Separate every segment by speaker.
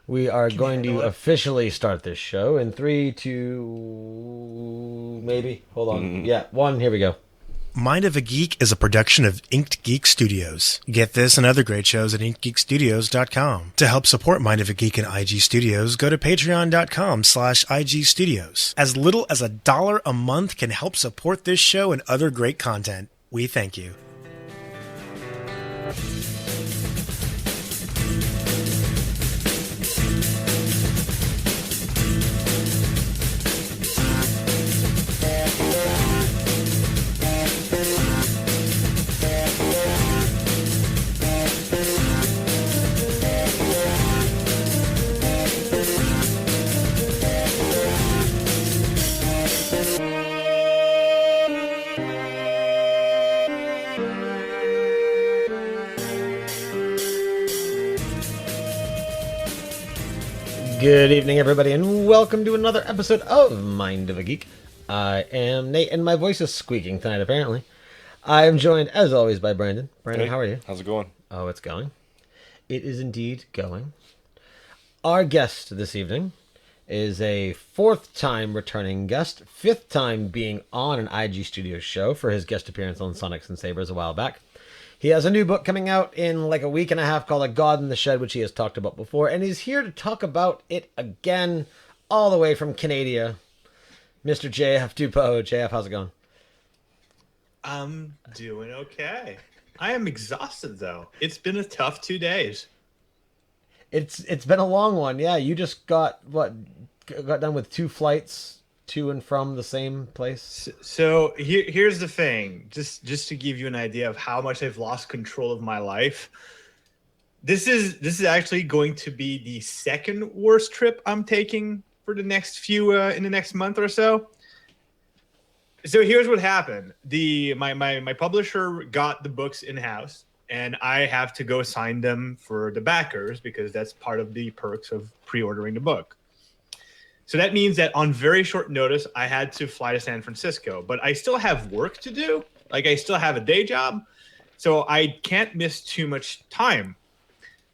Speaker 1: We are going to officially start this show in three, two, maybe. Hold on. Yeah, one. Here we go.
Speaker 2: Mind of a Geek is a production of Inked Geek Studios. Get this and other great shows at inkedgeekstudios.com. To help support Mind of a Geek and IG Studios, go to patreon.com/IG Studios. As little as $1 a month can help support this show and other great content. We thank you.
Speaker 1: Good evening, everybody, and welcome to another episode of Mind of a Geek. I am Nate, and my voice is squeaking tonight, apparently. I am joined, as always, by Brandon. Brandon,
Speaker 3: Hey,
Speaker 1: how are you?
Speaker 3: how's it going?
Speaker 1: Oh, it's going. It is indeed going. Our guest this evening is a fourth-time returning guest, fifth time being on an IG Studios show for his guest appearance on Sonics and Sabers a while back. He has a new book coming out in like a week and a half called A God in the Shed, which he has talked about before, and he's here to talk about it again, all the way from Canada. Mr. JF Dubeau. JF, how's it going?
Speaker 4: I'm doing okay. I am exhausted, though. It's been a tough 2 days.
Speaker 1: It's been a long one, yeah. You just got done with 2 flights to and from the same place.
Speaker 4: So here's the thing, just to give you an idea of how much I've lost control of my life. This is actually going to be the second worst trip I'm taking for the next few in the next month or so. So here's what happened. My publisher got the books in-house, and I have to go sign them for the backers because that's part of the perks of pre-ordering the book. So that means that on very short notice, I had to fly to San Francisco, but I still have work to do. Like, I still have a day job, so I can't miss too much time.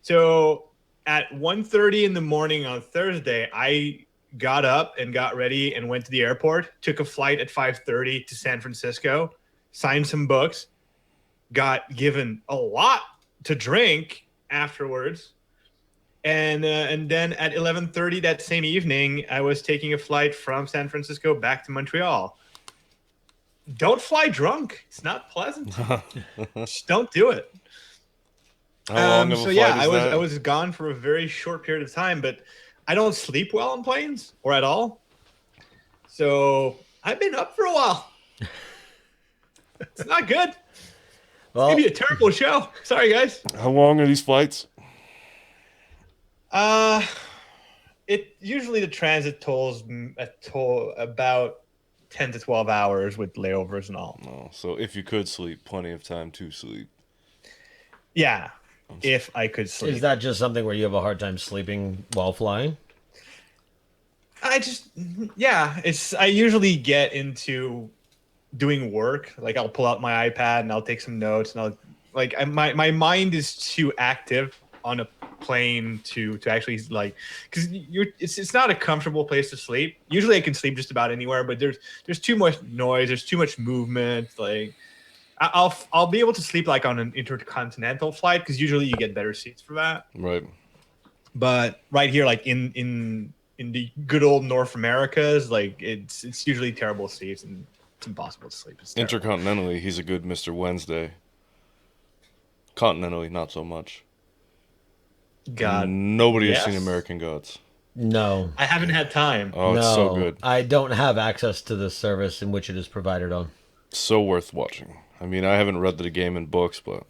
Speaker 4: So at 1:30 in the morning on Thursday, I got up and got ready and went to the airport, took a flight at 5:30 to San Francisco, signed some books, got given a lot to drink afterwards. And then at 11:30 that same evening, I was taking a flight from San Francisco back to Montreal. Don't fly drunk. It's not pleasant. Just don't do it.
Speaker 3: How long of a
Speaker 4: So
Speaker 3: flight
Speaker 4: yeah,
Speaker 3: is that?
Speaker 4: I was gone for a very short period of time, but I don't sleep well on planes or at all. So I've been up for a while. It's not good.
Speaker 1: Well,
Speaker 4: Maybe a terrible show. Sorry, guys.
Speaker 3: How long are these flights?
Speaker 4: It usually the transit tolls about 10 to 12 hours with layovers and all.
Speaker 3: No. So if you could sleep, plenty of time to sleep.
Speaker 4: Yeah, if I could sleep.
Speaker 1: is that just something where you have a hard time sleeping while flying?
Speaker 4: I usually get into doing work. Like, I'll pull out my iPad and I'll take some notes, and my mind is too active on a plane to actually, like, because it's not a comfortable place to sleep. Usually I can sleep just about anywhere, but there's too much noise, there's too much movement. Like, I'll be able to sleep like on an intercontinental flight because usually you get better seats for that.
Speaker 3: Right.
Speaker 4: But right here, like in the good old North Americas, like it's usually terrible seats and it's impossible to sleep. It's terrible.
Speaker 3: Intercontinentally, he's a good Mr. Wednesday. Continentally, not so much.
Speaker 4: God,
Speaker 3: Nobody
Speaker 4: yes.
Speaker 3: has seen American Gods.
Speaker 1: No.
Speaker 4: I haven't had time.
Speaker 3: Oh,
Speaker 1: no,
Speaker 3: it's so good.
Speaker 1: I don't have access to the service in which it is provided on.
Speaker 3: So worth watching. I mean, I haven't read the game in books, but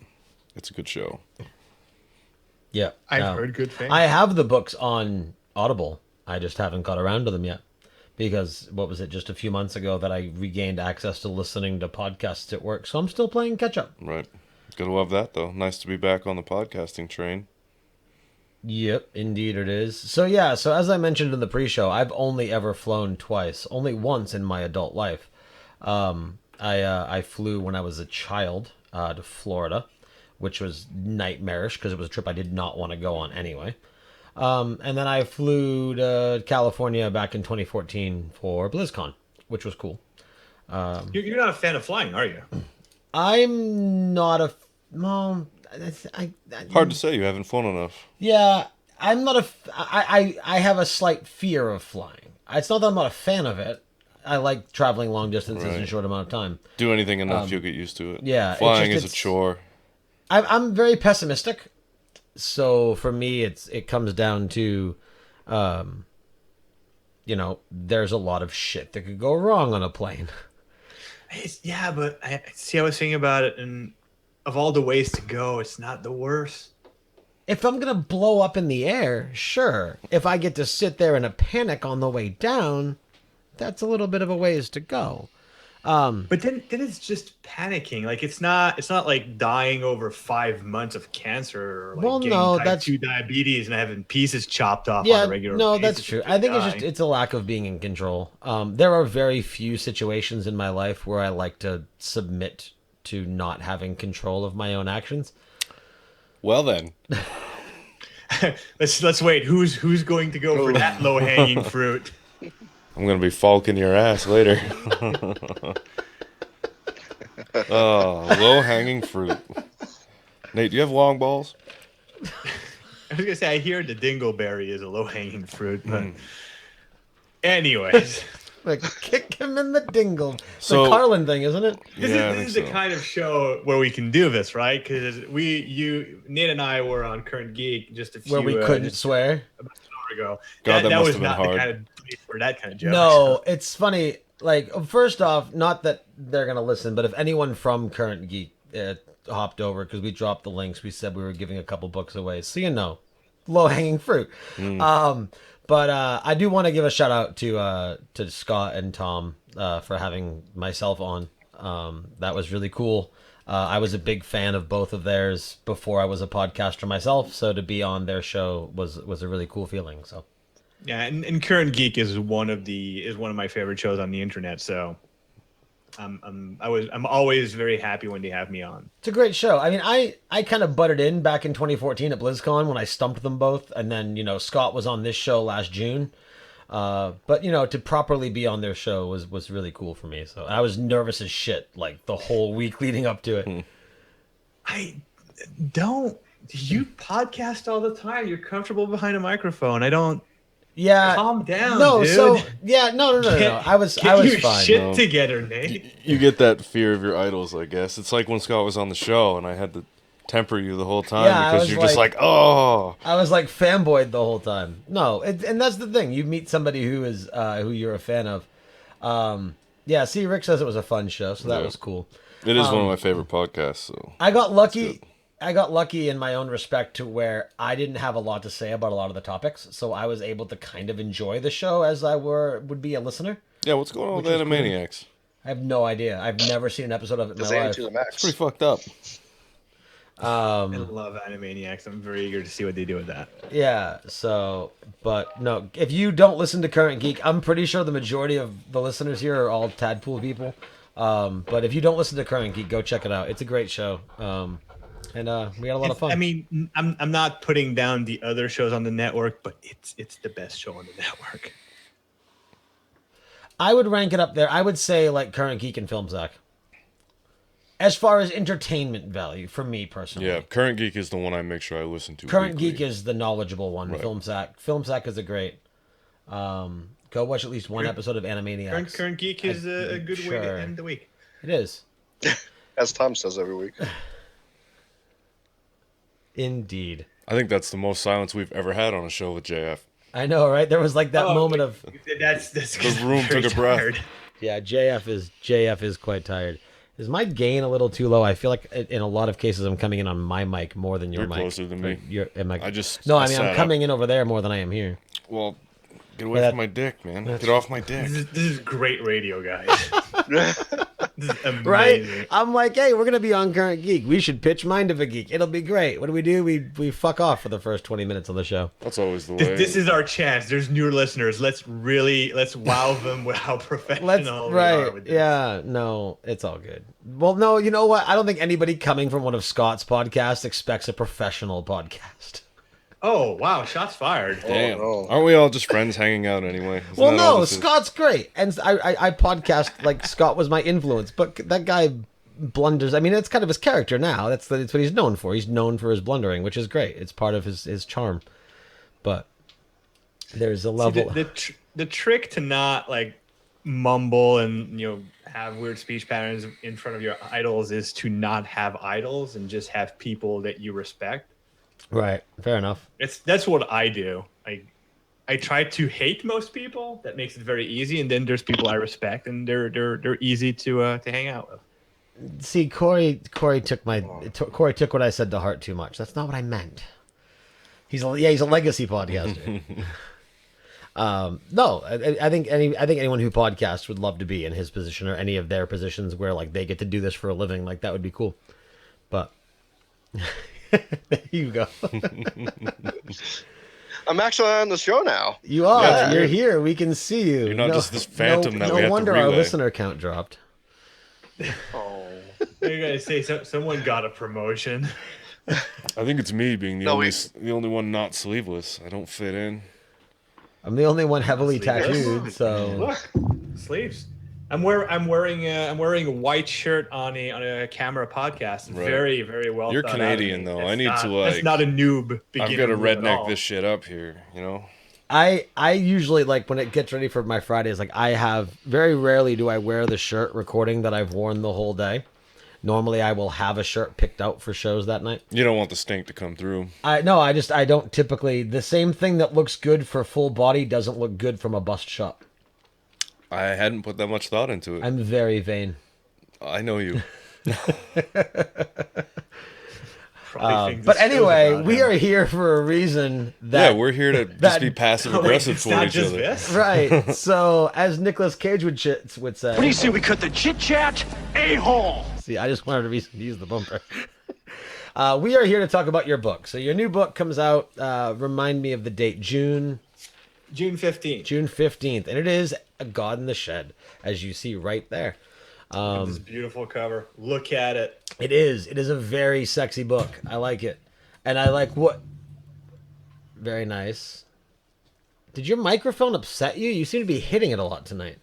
Speaker 3: it's a good show.
Speaker 1: Yeah.
Speaker 4: I've heard good things.
Speaker 1: I have the books on Audible. I just haven't got around to them yet. Because, what was it, just a few months ago that I regained access to listening to podcasts at work. So I'm still playing catch up.
Speaker 3: Right. Gotta love that, though. Nice to be back on the podcasting train.
Speaker 1: Yep, indeed it is. So yeah, so as I mentioned in the pre-show, I've only ever flown twice. Only once in my adult life. I flew when I was a child to Florida, which was nightmarish because it was a trip I did not want to go on anyway. And then I flew to California back in 2014 for BlizzCon, which was cool.
Speaker 4: You're not a fan of flying, are you?
Speaker 1: I'm not a well.
Speaker 3: Hard to say. You haven't flown enough.
Speaker 1: Yeah, I'm not a. I have a slight fear of flying. It's not that I'm not a fan of it. I like traveling long distances in a short amount of time.
Speaker 3: Do anything enough, you'll get used to it.
Speaker 1: Yeah,
Speaker 3: Flying is a chore.
Speaker 1: I'm very pessimistic, so for me, it comes down to, there's a lot of shit that could go wrong on a plane.
Speaker 4: Yeah, but I was thinking about it, and of all the ways to go, it's not the worst.
Speaker 1: If I'm gonna blow up in the air, sure. If I get to sit there in a panic on the way down, that's a little bit of a ways to go.
Speaker 4: But then it's just panicking. Like it's not like dying over 5 months of cancer or like getting type 2 diabetes and having pieces chopped off on a regular basis.
Speaker 1: That's true. I think it's a lack of being in control. There are very few situations in my life where I like to submit to not having control of my own actions.
Speaker 3: Well then.
Speaker 4: let's wait. Who's going to go for that low hanging fruit?
Speaker 3: I'm gonna be falking your ass later. Low hanging fruit. Nate, do you have long balls?
Speaker 4: I was gonna say I hear the dingleberry is a low hanging fruit, but anyways.
Speaker 1: Like kick him in the dingle. It's a Carlin thing, isn't it?
Speaker 4: This is the kind of show where we can do this, right? Because Nate and I were on Current Geek just a few
Speaker 1: where we couldn't swear
Speaker 4: about an hour ago.
Speaker 3: God, that must
Speaker 4: was
Speaker 3: have been
Speaker 4: not
Speaker 3: hard.
Speaker 4: the kind of place for that kind of joke.
Speaker 1: No, it's funny. Like, first off, not that they're gonna listen, but if anyone from Current Geek hopped over, because we dropped the links, we said we were giving a couple books away, so low hanging fruit. But I do want to give a shout out to Scott and Tom for having myself on. That was really cool. I was a big fan of both of theirs before I was a podcaster myself, so to be on their show was a really cool feeling. So
Speaker 4: yeah, and Current Geek is one of my favorite shows on the internet. So I'm always very happy when they have me on.
Speaker 1: It's a great show. I mean, I kind of butted in back in 2014 at BlizzCon when I stumped them both, and then Scott was on this show last June. But to properly be on their show was really cool for me. So I was nervous as shit like the whole week leading up to it.
Speaker 4: You podcast all the time. You're comfortable behind a microphone. I don't.
Speaker 1: Yeah.
Speaker 4: Calm down.
Speaker 1: No,
Speaker 4: dude.
Speaker 1: so yeah, no. I was
Speaker 4: your
Speaker 1: fine.
Speaker 4: Shit together, Nate.
Speaker 3: You get that fear of your idols, I guess. It's like when Scott was on the show and I had to temper you the whole time because you're just like, oh.
Speaker 1: I was like fanboyed the whole time. No, and that's the thing. You meet somebody who is who you're a fan of. Yeah. See, Rick says it was a fun show, so that was cool.
Speaker 3: It is one of my favorite podcasts. So
Speaker 1: I got lucky. I got lucky in my own respect to where I didn't have a lot to say about a lot of the topics, so I was able to kind of enjoy the show as I would be a listener.
Speaker 3: Yeah, what's going on with Animaniacs?
Speaker 1: Cool. I have no idea. I've never seen an episode of it in my life.
Speaker 3: It's pretty fucked up.
Speaker 4: I love Animaniacs. I'm very eager to see what they do with that.
Speaker 1: Yeah, so, but no, if you don't listen to Current Geek, I'm pretty sure the majority of the listeners here are all Tadpool people. But if you don't listen to Current Geek, go check it out. It's a great show. And we had a lot of fun.
Speaker 4: I mean, I'm not putting down the other shows on the network, but it's the best show on the network.
Speaker 1: I would rank it up there. I would say like Current Geek and Film Sack. As far as entertainment value, for me personally.
Speaker 3: Yeah, Current Geek is the one I make sure I listen to.
Speaker 1: Current
Speaker 3: weekly.
Speaker 1: Geek is the knowledgeable one. Right. Film Sack is a great. Go watch at least one episode of Animaniacs.
Speaker 4: Current Geek is a good way to end the week.
Speaker 1: It is.
Speaker 5: As Tom says every week.
Speaker 1: Indeed.
Speaker 3: I think that's the most silence we've ever had on a show with JF.
Speaker 1: I know, right? There was like that moment of
Speaker 4: that's
Speaker 3: the room took a breath.
Speaker 1: Yeah, JF is quite tired. Is my gain a little too low? I feel like in a lot of cases I'm coming in on my mic more than your
Speaker 3: You're
Speaker 1: mic.
Speaker 3: closer than me.
Speaker 1: I'm coming in over there more than I am here.
Speaker 3: Well, get away from my dick, man. Get off my dick.
Speaker 4: This is great radio, guys. This is amazing.
Speaker 1: Right? I'm like, hey, we're gonna be on Current Geek. We should pitch Mind of a Geek. It'll be great. What do? We fuck off for the first 20 minutes on the show.
Speaker 3: That's always the way.
Speaker 4: This is our chance. There's new listeners. Let's wow them with how professional we are with this.
Speaker 1: Yeah, no, it's all good. Well, no, you know what? I don't think anybody coming from one of Scott's podcasts expects a professional podcast.
Speaker 4: Oh wow, shots fired.
Speaker 3: Damn.
Speaker 5: no.
Speaker 3: Aren't we all just friends hanging out anyway? Isn't
Speaker 1: Well,
Speaker 3: that all
Speaker 1: no,
Speaker 3: this is?
Speaker 1: Scott's great, and I podcast like Scott was my influence, but that guy blunders. I mean, it's kind of his character now. That's what he's known for. He's known for his blundering, which is great. It's part of his charm. But there's a level.
Speaker 4: See, the trick to not like mumble and have weird speech patterns in front of your idols is to not have idols and just have people that you respect.
Speaker 1: Right. Fair enough.
Speaker 4: That's what I do. I try to hate most people. That makes it very easy. And then there's people I respect, and they're easy to hang out with.
Speaker 1: See, Corey took what I said to heart too much. That's not what I meant. He's a legacy podcaster. No, I think anyone who podcasts would love to be in his position or any of their positions where like they get to do this for a living. Like that would be cool. But there you go.
Speaker 5: I'm actually on the show now.
Speaker 1: You are.
Speaker 3: Yeah.
Speaker 1: You're here. We can see you.
Speaker 3: You're not just this phantom that we
Speaker 1: No
Speaker 3: have to
Speaker 1: wonder our
Speaker 3: relay.
Speaker 1: listener count dropped.
Speaker 5: Oh.
Speaker 4: You gotta say someone got a promotion.
Speaker 3: I think it's me being
Speaker 5: No,
Speaker 3: the only one not sleeveless. I don't fit in.
Speaker 1: I'm the only one heavily
Speaker 4: Sleeveless.
Speaker 1: tattooed, so
Speaker 4: Look, sleeves. I'm wearing a white shirt on a camera podcast.
Speaker 3: Right.
Speaker 4: Very, very well.
Speaker 3: You're
Speaker 4: thought out.
Speaker 3: Canadian, though. I need to,
Speaker 4: That's
Speaker 3: like-
Speaker 4: not a noob.
Speaker 3: I've
Speaker 4: beginning
Speaker 3: got to
Speaker 4: move at
Speaker 3: redneck
Speaker 4: all.
Speaker 3: this shit up here, you know?
Speaker 1: I usually like when it gets ready for my Fridays, like I have very rarely do I wear the shirt recording that I've worn the whole day. Normally I will have a shirt picked out for shows that night.
Speaker 3: You don't want the stink to come through.
Speaker 1: I don't typically, the same thing that looks good for full body doesn't look good from a bust shot.
Speaker 3: I hadn't put that much thought into it.
Speaker 1: I'm very vain.
Speaker 3: I know you.
Speaker 4: Probably think
Speaker 1: But
Speaker 4: this show's
Speaker 1: anyway,
Speaker 4: about
Speaker 1: we
Speaker 4: him.
Speaker 1: are here for a reason that
Speaker 3: Yeah, we're here to just
Speaker 1: that-
Speaker 3: be passive
Speaker 4: Oh, wait,
Speaker 3: aggressive
Speaker 4: it's
Speaker 3: for
Speaker 4: not
Speaker 3: each
Speaker 4: just
Speaker 3: other.
Speaker 4: this?
Speaker 1: right. So as Nicolas Cage would say,
Speaker 6: What do you say we cut the chit chat? A-hole!
Speaker 1: see, I just wanted a reason to use the bumper. We are here to talk about your book. So your new book comes out. Remind me of the date, June 15th, and it is A God in the Shed, as you see right there.
Speaker 4: This beautiful cover. Look at it.
Speaker 1: It is a very sexy book. I like it, and I like what. Very nice. Did your microphone upset you? You seem to be hitting it a lot tonight.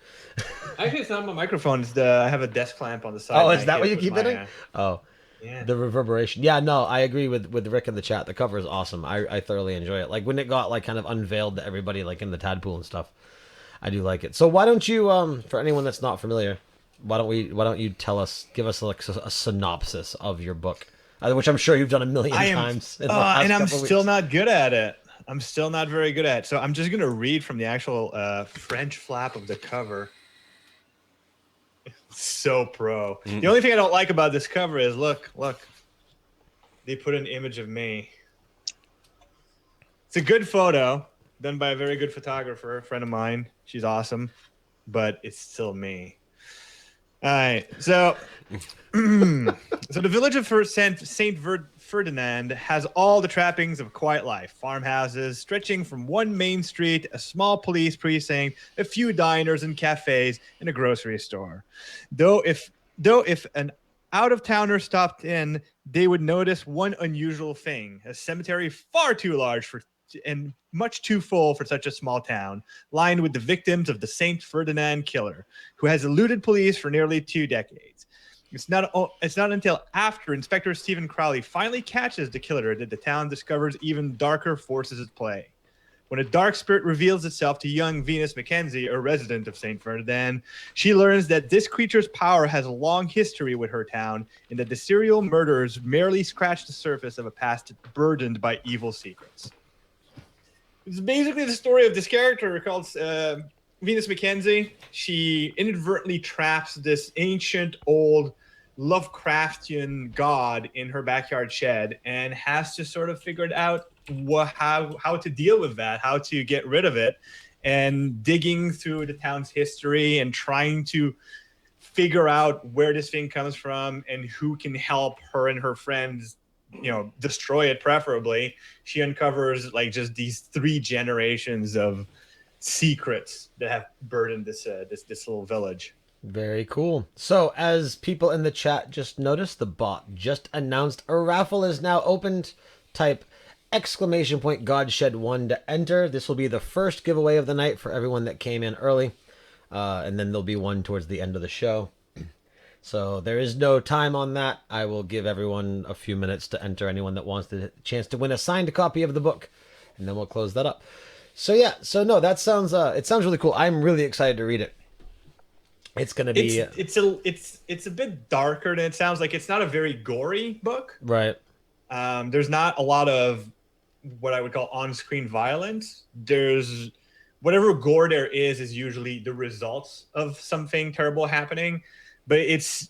Speaker 4: Actually, it's not my microphone. It's I have a desk clamp on the side.
Speaker 1: Oh,
Speaker 4: and
Speaker 1: is
Speaker 4: I
Speaker 1: that
Speaker 4: hit
Speaker 1: what
Speaker 4: it
Speaker 1: you
Speaker 4: with
Speaker 1: keep
Speaker 4: my,
Speaker 1: hitting? Oh,
Speaker 4: Yeah.
Speaker 1: the reverberation. Yeah, no, I agree with Rick in the chat. The cover is awesome. I thoroughly enjoy it. Like when it got like kind of unveiled to everybody, like in the tadpool and stuff. I do like it. So why don't you, for anyone that's not familiar, why don't you give us like a synopsis of your book, which I'm sure you've done a million times. In the last
Speaker 4: and I'm
Speaker 1: couple
Speaker 4: still
Speaker 1: weeks.
Speaker 4: not good at it. I'm still not very good at it. So I'm just gonna read from the actual French flap of the cover. So pro. The only thing I don't like about this cover is look. They put an image of me. It's a good photo done by a very good photographer, a friend of mine. She's awesome, but it's still me. All right, so so the village of Saint Ferdinand has all the trappings of quiet life: farmhouses stretching from one main street, a small police precinct, a few diners and cafes, and a grocery store. Though if an out-of-towner stopped in, they would notice one unusual thing: a cemetery far too large and much too full for such a small town, lined with the victims of the Saint Ferdinand killer, who has eluded police for nearly 2 decades. It's not until after Inspector Stephen Crowley finally catches the killer that the town discovers even darker forces at play. When a dark spirit reveals itself to young Venus Mackenzie, a resident of St. Ferdinand, she learns that this creature's power has a long history with her town, and that the serial murderers merely scratch the surface of a past burdened by evil secrets. It's basically the story of this character called Venus Mackenzie. She inadvertently traps this ancient, old Lovecraftian god in her backyard shed and has to sort of figure it out how to deal with that, how to get rid of it, and digging through the town's history and trying to figure out where this thing comes from and who can help her and her friends, destroy it. Preferably, she uncovers like just these 3 generations of secrets that have burdened this little village.
Speaker 1: Very cool. So, as people in the chat just noticed, the bot just announced a raffle is now opened. Type exclamation point Godshed1 to enter. This will be the first giveaway of the night for everyone that came in early. And then there'll be one towards the end of the show. So there is no time on that. I will give everyone a few minutes to enter, anyone that wants the chance to win a signed copy of the book. And then we'll close that up. So yeah, so no, that sounds it sounds really cool. I'm really excited to read it. It's gonna be
Speaker 4: it's a bit darker than it sounds like. It's not a very gory book.
Speaker 1: right.
Speaker 4: There's not a lot of what I would call on-screen violence. There's whatever gore there is usually the results of something terrible happening. But it's,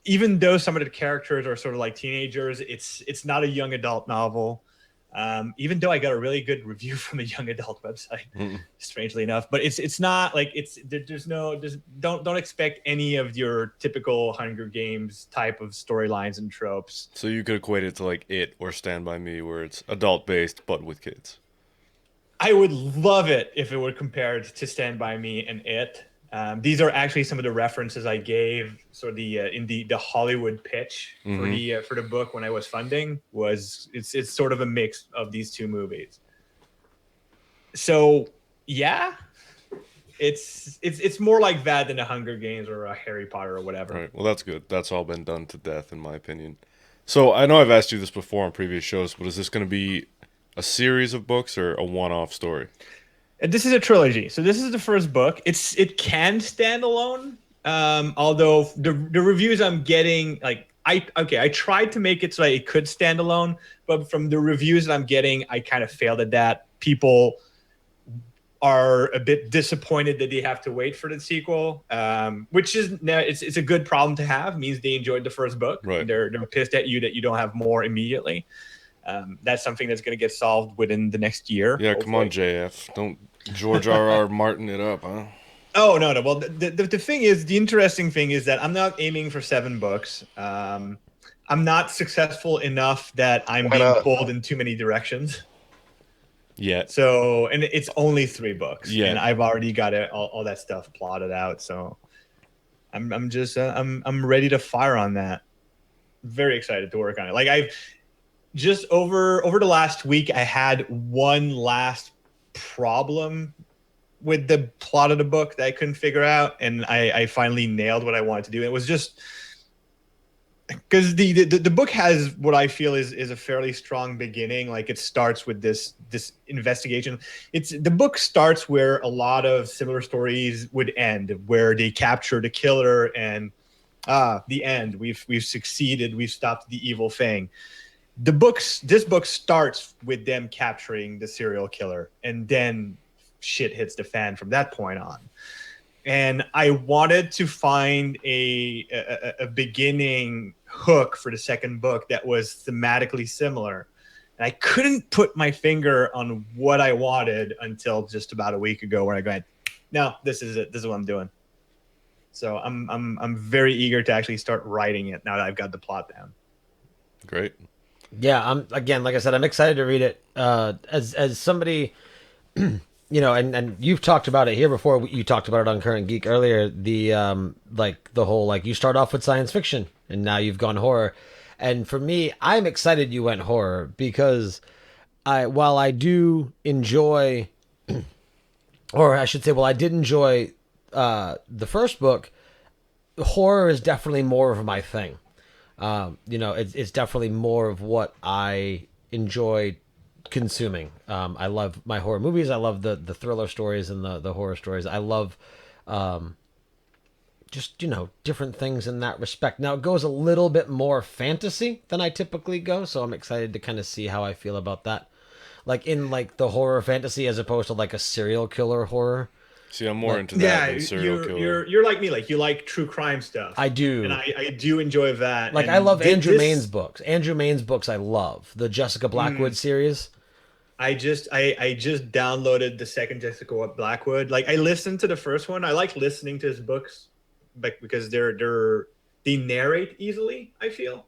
Speaker 4: even though some of the characters are sort of like teenagers, it's not a young adult novel. Even though I got a really good review from a young adult website, strangely enough, but it's not like don't expect any of your typical Hunger Games type of storylines and tropes.
Speaker 3: So you could equate it to like It or Stand By Me, where it's adult based but with kids.
Speaker 4: I would love it if it were compared to Stand By Me and It. These are actually some of the references I gave. So in the Hollywood pitch for the book when I was funding it's sort of a mix of these two movies. So yeah, it's more like that than a Hunger Games or a Harry Potter or whatever.
Speaker 3: All right. Well, that's good. That's all been done to death, in my opinion. So I know I've asked you this before on previous shows, but is this going to be a series of books or a one-off story?
Speaker 4: This is a trilogy. So this is the first book. It can stand alone. Although the reviews I'm getting, like I tried to make it so that it could stand alone, but from the reviews that I'm getting, I kind of failed at that. People are a bit disappointed that they have to wait for the sequel, which is it's a good problem to have. It means they enjoyed the first book.
Speaker 3: Right.
Speaker 4: They're pissed at you that you don't have more immediately. That's something that's going to get solved within the next year.
Speaker 3: Yeah, come on, JF. Don't George R.R. Martin it up, huh?
Speaker 4: Oh, no. Well, the thing is, the interesting thing is that I'm not aiming for 7 books. I'm not successful enough that I'm being pulled in too many directions.
Speaker 3: Yeah.
Speaker 4: So, and it's only 3 books.
Speaker 3: Yeah.
Speaker 4: And I've already got all that stuff plotted out. So I'm just, I'm ready to fire on that. Very excited to work on it. Like I've just over the last week, I had one last problem with the plot of the book that I couldn't figure out, and I finally nailed what I wanted to do. It was just because the book has what I feel is a fairly strong beginning. Like it starts with this investigation. The book starts where a lot of similar stories would end, where they capture the killer and the end. We've succeeded. We've stopped the evil thing. This book starts with them capturing the serial killer, and then shit hits the fan from that point on. And I wanted to find a beginning hook for the second book that was thematically similar. And I couldn't put my finger on what I wanted until just about a week ago, where I go, no, this is it. This is what I'm doing. So I'm very eager to actually start writing it now that I've got the plot down.
Speaker 3: Great.
Speaker 1: Yeah, again, like I said, I'm excited to read it. As somebody, you know, and you've talked about it here before. You talked about it on Current Geek earlier. The the whole you start off with science fiction and now you've gone horror. And for me, I'm excited you went horror because while I do enjoy, or I should say, I did enjoy the first book. Horror is definitely more of my thing. You know, it's definitely more of what I enjoy consuming. I love my horror movies. I love the thriller stories and the horror stories. I love just, you know, different things in that respect. Now, it goes a little bit more fantasy than I typically go, so I'm excited to kind of see how I feel about that. Like in the horror fantasy as opposed to a serial killer horror.
Speaker 3: See, I'm more into that than serial killer.
Speaker 4: You're like me. You like true crime stuff.
Speaker 1: I do.
Speaker 4: And I do enjoy that.
Speaker 1: And I love Andrew Main's books. Andrew Main's books I love. The Jessica Blackwood series.
Speaker 4: I just downloaded the second Blackwood. I listened to the first one. I like listening to his books because they narrate easily, I feel,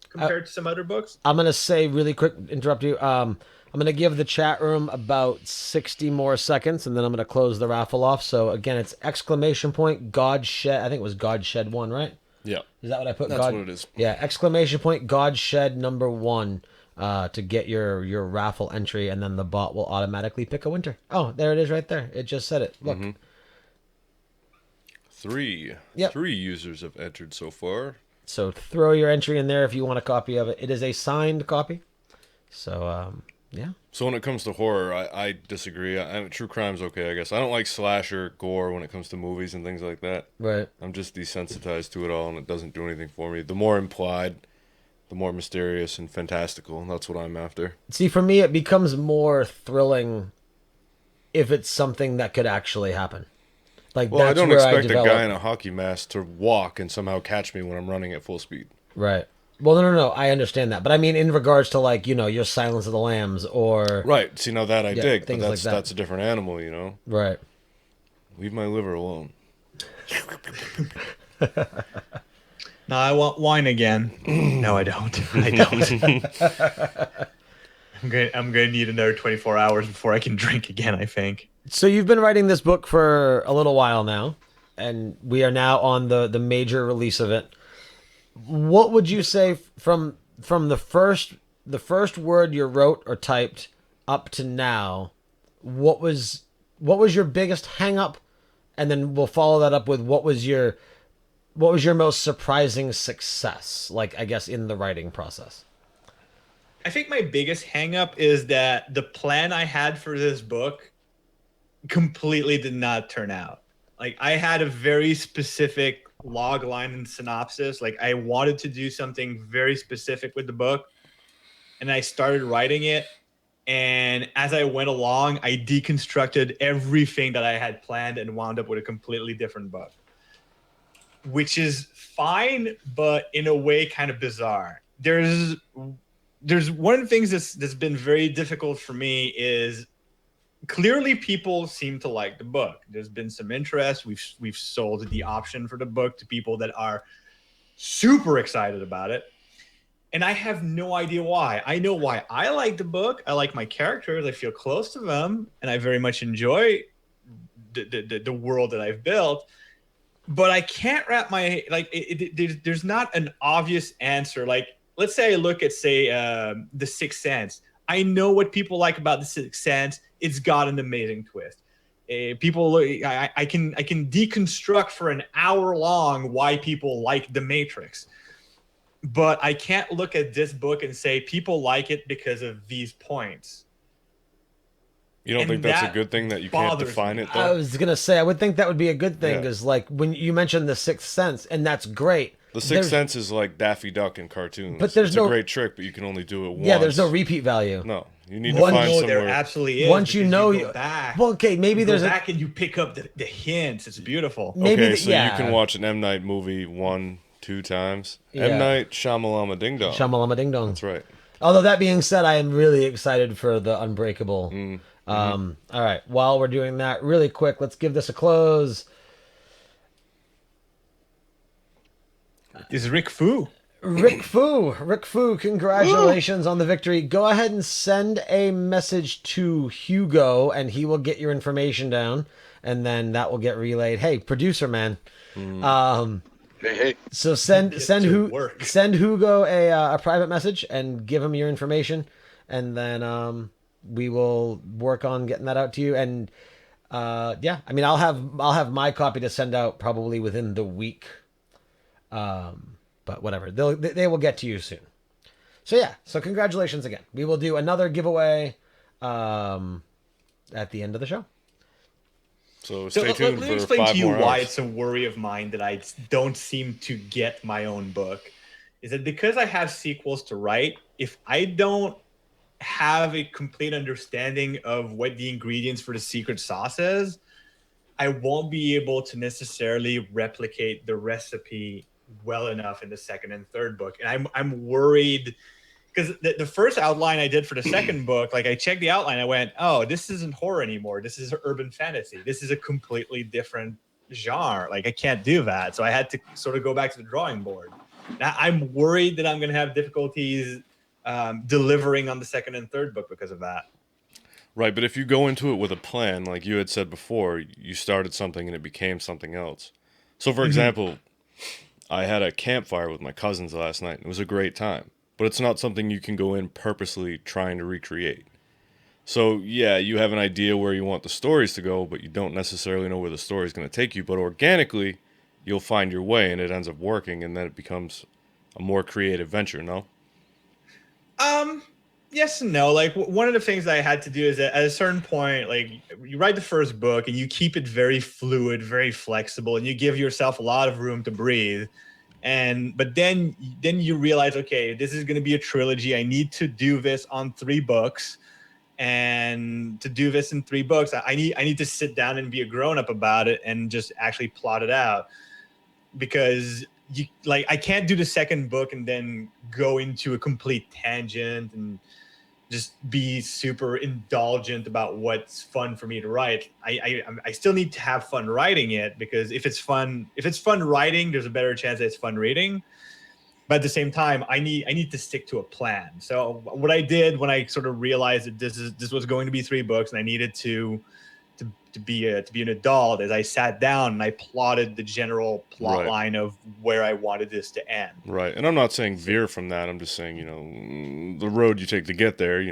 Speaker 4: compared to some other books. I'm
Speaker 1: going to say really quick, interrupt you. I'm going to give the chat room about 60 more seconds, and then I'm going to close the raffle off. So, again, it's exclamation point Godshed. I think it was Godshed 1, right?
Speaker 3: Yeah.
Speaker 1: Is that what I put?
Speaker 3: That's what it is.
Speaker 1: Yeah, exclamation point Godshed number 1 to get your raffle entry, and then the bot will automatically pick a winner. Oh, there it is right there. It just said it. Look.
Speaker 3: Three users have entered so far.
Speaker 1: So throw your entry in there if you want a copy of it. It is a signed copy. So, yeah.
Speaker 3: So when it comes to horror, I disagree. True crime's okay, I guess. I don't like slasher gore when it comes to movies and things like that.
Speaker 1: Right.
Speaker 3: I'm just desensitized to it all, and it doesn't do anything for me. The more implied, the more mysterious and fantastical. That's what I'm after.
Speaker 1: See, for me, it becomes more thrilling if it's something that could actually happen. Like,
Speaker 3: Well, I
Speaker 1: that's
Speaker 3: don't
Speaker 1: where
Speaker 3: expect
Speaker 1: develop.
Speaker 3: a guy in a hockey mask to walk and somehow catch me when I'm running at full speed.
Speaker 1: Right. Well, no. I understand that, but I mean, in regards to like your Silence of the Lambs or
Speaker 3: Right. See, now that I dig, but
Speaker 1: things like that.
Speaker 3: that's a different animal, you know.
Speaker 1: Right.
Speaker 3: Leave my liver alone.
Speaker 4: No, I want wine again. No, I don't. I don't. I'm going to need another 24 hours before I can drink again, I think.
Speaker 1: So you've been writing this book for a little while now, and we are now on the major release of it. What would you say from the first word you wrote or typed up to now? What was your biggest hang up? And then we'll follow that up with what was your most surprising success, like, I guess, in the writing process?
Speaker 4: I think my biggest hang up is that the plan I had for this book completely did not turn out. Like, I had a very specific log line and synopsis. Like, I wanted to do something very specific with the book, and I started writing it. And as I went along, I deconstructed everything that I had planned and wound up with a completely different book, which is fine, but in a way kind of bizarre. There's one of the things that's been very difficult for me is clearly people seem to like the book. There's been some interest. We've sold the option for the book to people that are super excited about it. And I have no idea why. I know why I like the book. I like my characters. I feel close to them, and I very much enjoy the world that I've built. But I can't wrap my there's not an obvious answer. Like, let's say I look at The Sixth Sense. I know what people like about The Sixth Sense. It's got an amazing twist. I can deconstruct for an hour long why people like The Matrix. But I can't look at this book and say people like it because of these points.
Speaker 3: You don't think that's a good thing that you can't define it, though?
Speaker 1: I was going to say, I would think that would be a good thing, because like when you mentioned The Sixth Sense, and that's great.
Speaker 3: The Sixth Sense is like Daffy Duck in cartoons.
Speaker 1: But it's a
Speaker 3: great trick, but you can only do it once.
Speaker 1: Yeah, there's no repeat value.
Speaker 3: No, you need to find somewhere.
Speaker 4: There absolutely is.
Speaker 1: Once you know
Speaker 4: you go back.
Speaker 1: Well, okay, maybe there's
Speaker 4: back and you pick up the hints. It's beautiful.
Speaker 1: Maybe
Speaker 3: you can watch an M. Night movie 1-2 times.
Speaker 1: Yeah.
Speaker 3: M. Night Shyamalama Ding Dong.
Speaker 1: Shyamalama Ding Dong.
Speaker 3: That's right.
Speaker 1: Although that being said, I am really excited for the Unbreakable. All right, while we're doing that, really quick, let's give this a close.
Speaker 4: This is Rick Fu.
Speaker 1: Rick Fu, congratulations on the victory. Go ahead and send a message to Hugo, and he will get your information down, and then that will get relayed. Hey, producer man.
Speaker 5: Hey.
Speaker 1: So send Hugo a private message and give him your information, and then we will work on getting that out to you. And yeah, I mean, I'll have my copy to send out probably within the week. But whatever, they will get to you soon. So yeah, so congratulations again. We will do another giveaway at the end of the show.
Speaker 3: So stay tuned
Speaker 4: let me
Speaker 3: for
Speaker 4: explain
Speaker 3: 5
Speaker 4: to you
Speaker 3: more
Speaker 4: why
Speaker 3: hours.
Speaker 4: it's a worry of mine that I don't seem to get my own book. Is that because I have sequels to write, if I don't have a complete understanding of what the ingredients for the secret sauce is, I won't be able to necessarily replicate the recipe well enough in the second and third book. And I'm worried because the first outline I did for the second book, like I checked the outline, I went, oh, this isn't horror anymore. This is urban fantasy. This is a completely different genre. Like I can't do that. So I had to sort of go back to the drawing board. Now I'm worried that I'm going to have difficulties delivering on the second and third book because of that.
Speaker 3: Right, but if you go into it with a plan, like you had said before, you started something and it became something else. So, for example, I had a campfire with my cousins last night. It was a great time. but it's not something you can go in purposely trying to recreate. So, yeah, you have an idea where you want the stories to go, but you don't necessarily know where the story is going to take you. But organically, you'll find your way, and it ends up working, and then it becomes a more creative venture, no?
Speaker 4: Yes and no. Like one of the things I had to do is that at a certain point, like you write the first book and you keep it very fluid, very flexible, and you give yourself a lot of room to breathe. But then you realize, okay, this is going to be a trilogy. I need to do this on 3 books. And to do this in 3 books, I need to sit down and be a grown up about it and just actually plot it out, because I can't do the second book and then go into a complete tangent and just be super indulgent about what's fun for me to write. I still need to have fun writing it, because if it's fun writing, there's a better chance that it's fun reading. But at the same time, I need to stick to a plan. So what I did when I sort of realized that this was going to be 3 books and I needed to be an adult, as I sat down and I plotted the general plot line of where I wanted this to end.
Speaker 3: Right. And I'm not saying veer from that. I'm just saying, the road you take to get there,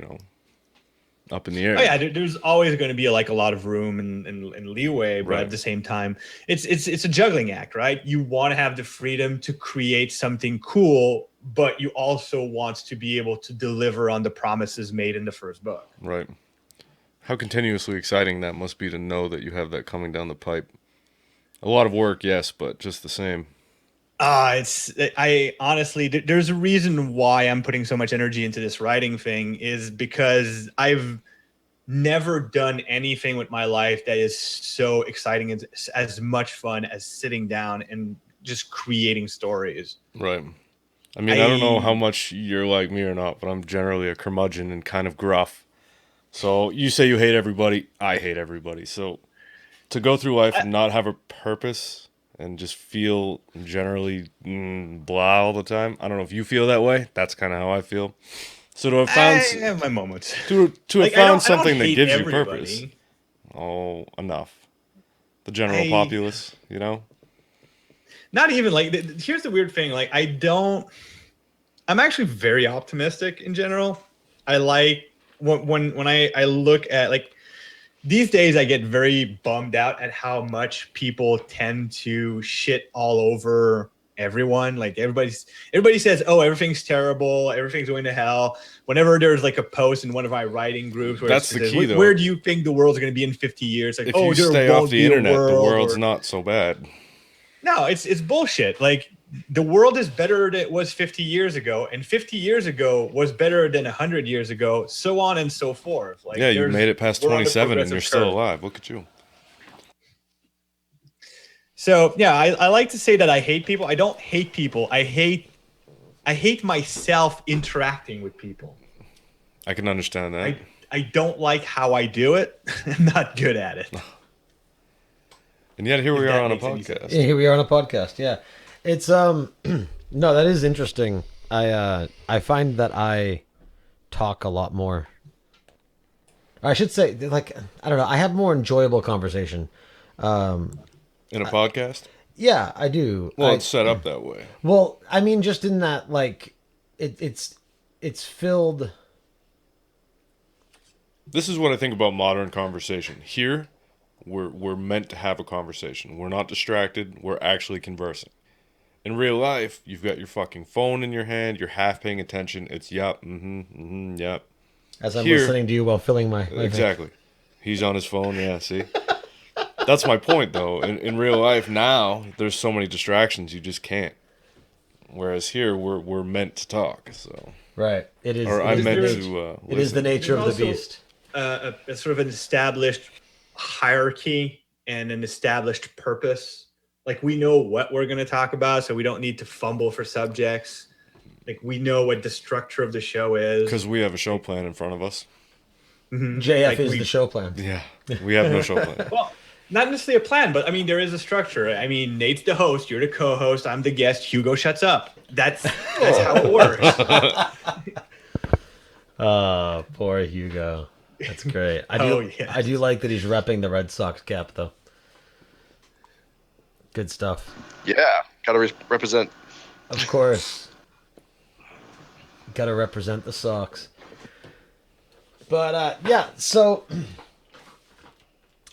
Speaker 3: up in the air.
Speaker 4: Oh yeah, there's always going to be like a lot of room and leeway, but at the same time, it's a juggling act, right? You want to have the freedom to create something cool, but you also want to be able to deliver on the promises made in the first book.
Speaker 3: Right. How continuously exciting that must be to know that you have that coming down the pipe. A lot of work, yes, but just the same.
Speaker 4: I honestly, there's a reason why I'm putting so much energy into this writing thing, is because I've never done anything with my life that is so exciting and as much fun as sitting down and just creating stories.
Speaker 3: Right. I mean, I don't know how much you're like me or not, but I'm generally a curmudgeon and kind of gruff. So you say you hate everybody, I hate everybody. So to go through life and not have a purpose and just feel generally blah all the time. I don't know if you feel that way. That's kind of how I feel. So to have found
Speaker 4: I have my moments.
Speaker 3: To have found something that gives you purpose. Oh, enough. The general populace,
Speaker 4: Not even like, here's the weird thing. Like I'm actually very optimistic in general. I like when I look at, like, these days I get very bummed out at how much people tend to shit all over everyone. Like everybody says, oh, everything's terrible, everything's going to hell. Whenever there's like a post in one of my writing groups where
Speaker 3: that's the key, though.
Speaker 4: Where do you think the world's going to be in 50 years? Like,
Speaker 3: if you stay off the internet, the world's not so bad.
Speaker 4: No, it's bullshit. Like, the world is better than it was 50 years ago, and 50 years ago was better than 100 years ago, so on and so forth. Like,
Speaker 3: yeah, you made it past 27 and you're still alive. Look at you.
Speaker 4: So yeah, I like to say that I hate people. I don't hate people. I hate myself interacting with people.
Speaker 3: I can understand that.
Speaker 4: I don't like how I do it. I'm not good at it.
Speaker 3: And yet here we are on a podcast.
Speaker 1: Yeah, here we are on a podcast. Yeah, it's no, that is interesting. I find that I talk a lot more. Or I should say, like, I don't know. I have more enjoyable conversation.
Speaker 3: In a podcast?
Speaker 1: Yeah, I do.
Speaker 3: Well, it's set up that way.
Speaker 1: Well, I mean, just in that, like, it's filled.
Speaker 3: This is what I think about modern conversation. Here, we're meant to have a conversation. We're not distracted. We're actually conversing. In real life, you've got your fucking phone in your hand. You're half paying attention. It's yep, yep.
Speaker 1: As I'm listening to you while filling my
Speaker 3: exactly. Thing. He's on his phone. Yeah, see. That's my point, though. In real life now, there's so many distractions you just can't. Whereas here, we're meant to talk. So
Speaker 1: right, it is.
Speaker 3: Or I'm meant to.
Speaker 1: It is the nature of the beast.
Speaker 4: A sort of an established hierarchy and an established purpose. Like, we know what we're going to talk about, so we don't need to fumble for subjects. Like, we know what the structure of the show is.
Speaker 3: Because we have a show plan in front of us.
Speaker 1: Mm-hmm. JF is the show plan.
Speaker 3: Yeah, we have no show plan.
Speaker 4: Well, not necessarily a plan, but I mean, there is a structure. I mean, Nate's the host, you're the co-host, I'm the guest, Hugo shuts up. That's how it works.
Speaker 1: Oh, poor Hugo. That's great. I do like that he's repping the Red Sox cap, though. Good stuff.
Speaker 5: Yeah, gotta represent.
Speaker 1: Of course. Gotta represent the Sox. But yeah, so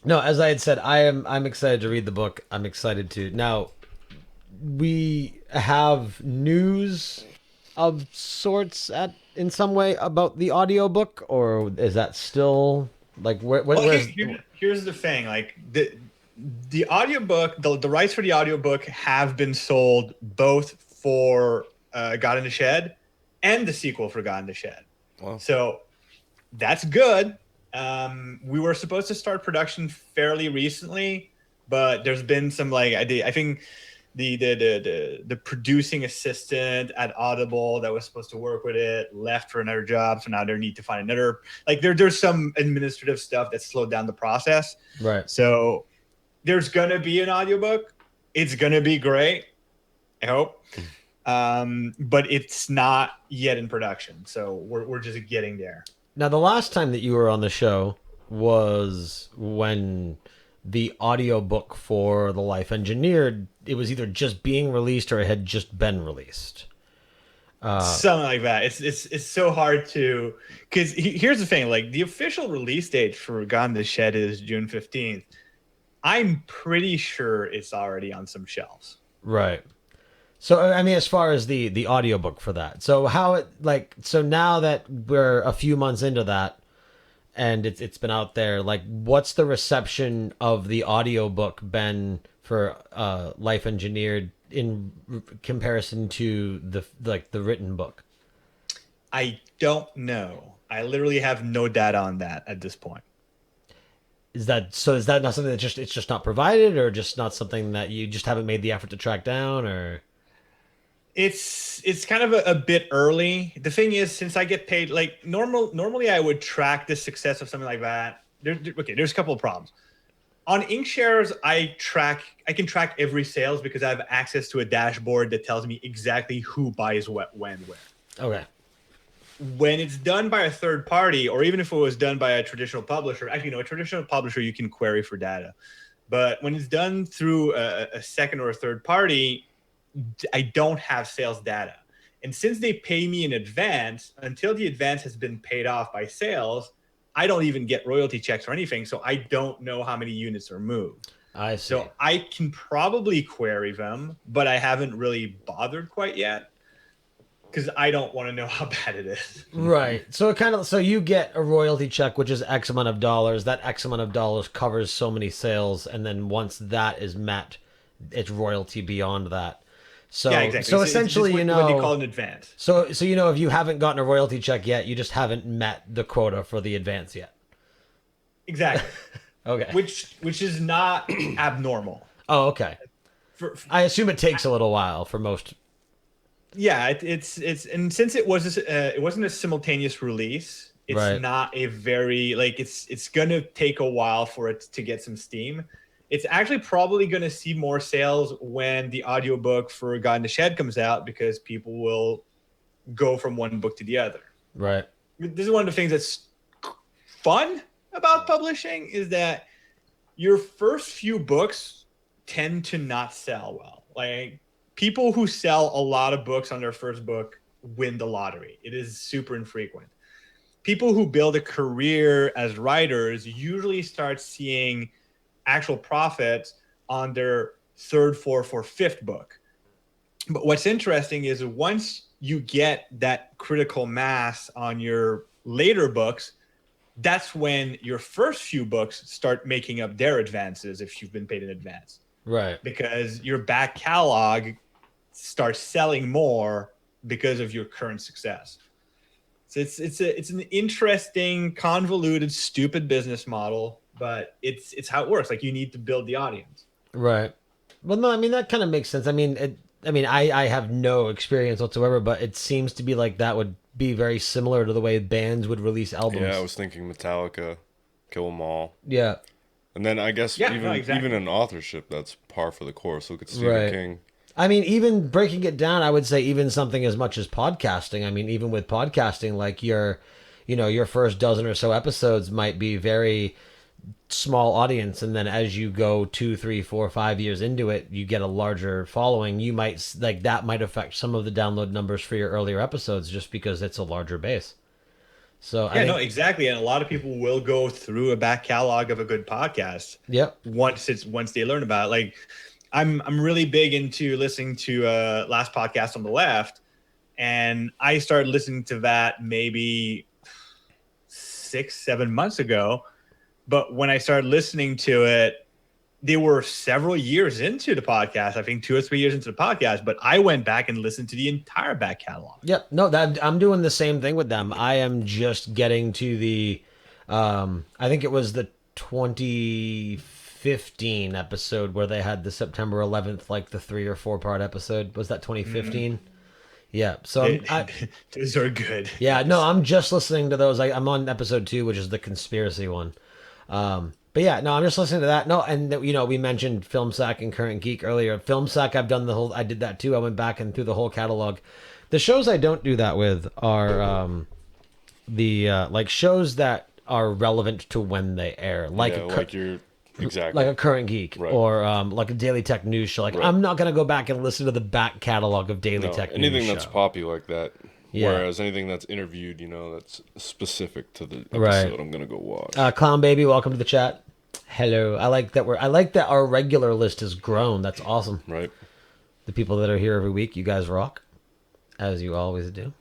Speaker 1: no, as I had said, I'm excited to read the book. I'm excited to now. We have news of sorts in some way about the audiobook, or is that still like where's
Speaker 4: here's the thing, like the audiobook, the rights for the audiobook have been sold both for God in the Shed and the sequel for God in the Shed.
Speaker 3: Wow.
Speaker 4: So that's good. We were supposed to start production fairly recently, but there's been some I think the producing assistant at Audible that was supposed to work with it left for another job, so now they need to find another. Like there's some administrative stuff that slowed down the process.
Speaker 1: right?
Speaker 4: So there's gonna be an audiobook. It's gonna be great, I hope. But it's not yet in production, so we're just getting there.
Speaker 1: Now, the last time that you were on the show was when the audiobook for The Life Engineered, it was either just being released or it had just been released.
Speaker 4: Something like that. It's so hard to, because here's the thing, like the official release date for Gone the Shed is June 15th. I'm pretty sure it's already on some shelves.
Speaker 1: Right. So, I mean, as far as the audiobook for that. So so now that we're a few months into that and it's been out there, like what's the reception of the audiobook been for Life Engineered in comparison to the written book?
Speaker 4: I don't know. I literally have no data on that at this point.
Speaker 1: Is that not something that it's just not provided, or just not something that you just haven't made the effort to track down, or?
Speaker 4: It's kind of a bit early. The thing is, since I get paid, like normally I would track the success of something like that. There's a couple of problems. On Inkshares, I can track every sales because I have access to a dashboard that tells me exactly who buys what, when, where.
Speaker 1: Okay.
Speaker 4: When it's done by a third party, or even if it was done by a traditional publisher, actually, no, a traditional publisher you can query for data. But when it's done through a second or a third party, I don't have sales data. And since they pay me in advance, until the advance has been paid off by sales, I don't even get royalty checks or anything. So I don't know how many units are moved.
Speaker 1: I see.
Speaker 4: So I can probably query them, but I haven't really bothered quite yet because I don't want to know how bad it is.
Speaker 1: Right. So you get a royalty check, which is X amount of dollars. That X amount of dollars covers so many sales. And then once that is met, it's royalty beyond that. So,
Speaker 4: yeah, exactly.
Speaker 1: So essentially,
Speaker 4: what they call an advance.
Speaker 1: So if you haven't gotten a royalty check yet, you just haven't met the quota for the advance yet.
Speaker 4: Exactly.
Speaker 1: Okay.
Speaker 4: Which is not abnormal.
Speaker 1: Oh, okay. I assume it takes a little while for most.
Speaker 4: Yeah, it's and since it wasn't a simultaneous release, it's
Speaker 1: right.
Speaker 4: not a very it's gonna take a while for it to get some steam. It's actually probably going to see more sales when the audiobook for God in the Shed comes out because people will go from one book to the other.
Speaker 1: Right.
Speaker 4: This is one of the things that's fun about publishing is that your first few books tend to not sell well. Like people who sell a lot of books on their first book win the lottery. It is super infrequent. People who build a career as writers usually start seeing actual profits on their third, fourth, or fifth book. But what's interesting is once you get that critical mass on your later books, that's when your first few books start making up their advances if you've been paid in advance.
Speaker 1: Right.
Speaker 4: Because your back catalog starts selling more because of your current success. So it's an interesting, convoluted, stupid business model. But it's how it works. Like you need to build the audience.
Speaker 1: Right. Well, no, I mean that kind of makes sense. I mean, I have no experience whatsoever, but it seems to be like that would be very similar to the way bands would release albums.
Speaker 3: Yeah, I was thinking Metallica, Kill 'Em All.
Speaker 1: Yeah.
Speaker 3: And then I guess even in authorship, that's par for the course. Look at Stephen King.
Speaker 1: I mean, even breaking it down, I would say even something as much as podcasting. I mean, even with podcasting, like your first dozen or so episodes might be very small audience, and then as you go 2, 3, 4, 5 years into it, you get a larger following. You might like that might affect some of the download numbers for your earlier episodes just because it's a larger base. So
Speaker 4: Yeah, no, exactly. And a lot of people will go through a back catalog of a good podcast.
Speaker 1: Yep.
Speaker 4: Once they learn about it. Like I'm really big into listening to Last Podcast on the Left, and I started listening to that maybe 6-7 months ago. But when I started listening to it, they were several years into the podcast. I think 2 or 3 years into the podcast, but I went back and listened to the entire back catalog.
Speaker 1: Yep. No, that I'm doing the same thing with them. I am just getting to the I think it was the 2015 episode where they had the September 11th, like the 3 or 4 part episode. Was that 2015? Yeah. So
Speaker 4: those are good.
Speaker 1: Yeah, no, I'm just listening to those. I'm on episode 2, which is the conspiracy one. But yeah, no, I'm just listening to that. No, and we mentioned Film Sack and Current Geek earlier. Film Sack, I did that too. I went back and through the whole catalog. The shows I don't do that with are like shows that are relevant to when they air,
Speaker 3: exactly
Speaker 1: like a Current Geek, right, or like a Daily Tech News show. Like, right. I'm not gonna go back and listen to the back catalog of Daily Tech News.
Speaker 3: Anything that's poppy like that. Yeah. Whereas anything that's interviewed, that's specific to the episode, right, I'm gonna go watch.
Speaker 1: Clown Baby, welcome to the chat. Hello. I like that our regular list has grown. That's awesome.
Speaker 3: Right.
Speaker 1: The people that are here every week, you guys rock, as you always do.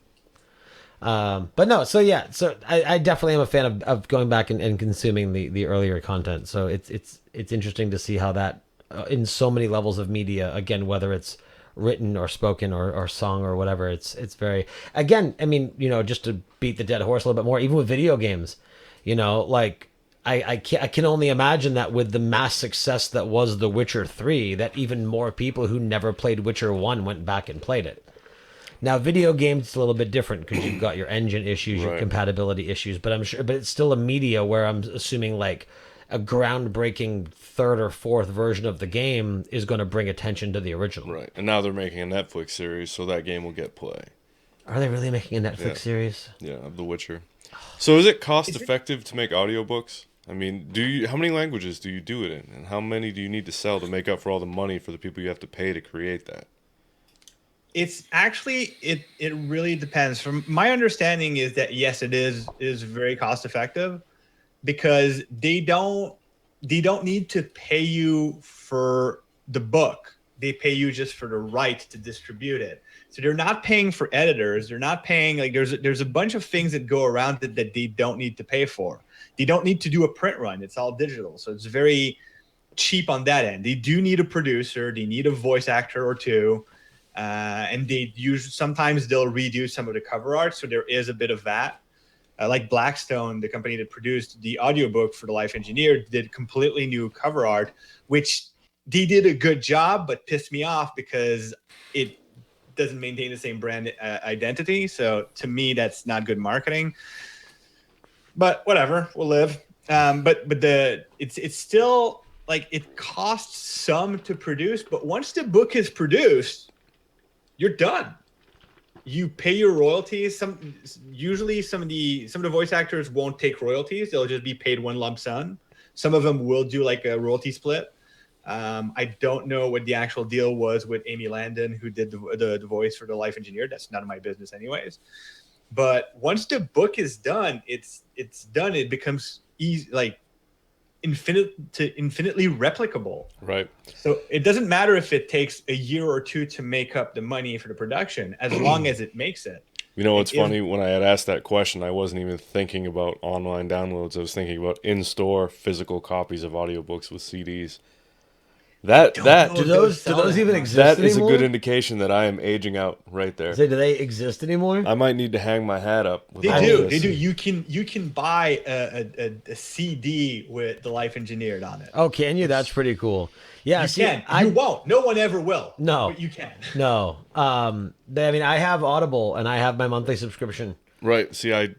Speaker 1: But no, so yeah, so I definitely am a fan of going back and consuming the earlier content. So it's interesting to see how that in so many levels of media, again, whether it's written or spoken or song or whatever, it's very, again, I mean, just to beat the dead horse a little bit more, even with video games, like I can only imagine that with the mass success that was The Witcher 3, that even more people who never played Witcher 1 went back and played it. Now, video games is a little bit different because you've got your engine issues, your compatibility issues, but it's still a media where I'm assuming like a groundbreaking 3rd or 4th version of the game is going to bring attention to the original.
Speaker 3: Right. And now they're making a Netflix series, so that game will get play.
Speaker 1: Are they really making a Netflix series?
Speaker 3: Yeah, of The Witcher. So is it cost effective to make audiobooks? I mean, how many languages do you do it in? And how many do you need to sell to make up for all the money for the people you have to pay to create that?
Speaker 4: It's actually, it really depends. From my understanding is that, yes, it is very cost effective because they don't need to pay you for the book. They pay you just for the right to distribute it. So they're not paying for editors. They're not paying, like there's a bunch of things that go around that they don't need to pay for. They don't need to do a print run. It's all digital. So it's very cheap on that end. They do need a producer. They need a voice actor or two. And sometimes they'll redo some of the cover art. So there is a bit of that. Like Blackstone, the company that produced the audiobook for The Life Engineer, did completely new cover art, which they did a good job, but pissed me off because it doesn't maintain the same brand identity. So to me, that's not good marketing. But whatever, we'll live. But it's still like it costs some to produce, but once the book is produced, you're done. You pay your royalties. Usually some of the voice actors won't take royalties. They'll just be paid one lump sum. Some of them will do like a royalty split. I don't know what the actual deal was with Amy Landon, who did the voice for The Life Engineer. That's none of my business anyways. But once the book is done, it's done. It becomes easy, like infinitely replicable.
Speaker 3: Right.
Speaker 4: So it doesn't matter if it takes a year or two to make up the money for the production, as long as it makes it.
Speaker 3: What's funny? When I had asked that question, I wasn't even thinking about online downloads. I was thinking about in-store physical copies of audiobooks with CDs. Do
Speaker 1: those even exist
Speaker 3: that
Speaker 1: anymore?
Speaker 3: Is a good indication that I am aging out right there.
Speaker 1: Do they exist anymore?
Speaker 3: I might need to hang my hat up.
Speaker 4: They do. You can buy a CD with The Life Engineered on it.
Speaker 1: Oh, can you? That's pretty cool. Yeah,
Speaker 4: you won't. No one ever will.
Speaker 1: No,
Speaker 4: but you can.
Speaker 1: No. I have Audible and I have my monthly subscription.
Speaker 3: Right. See,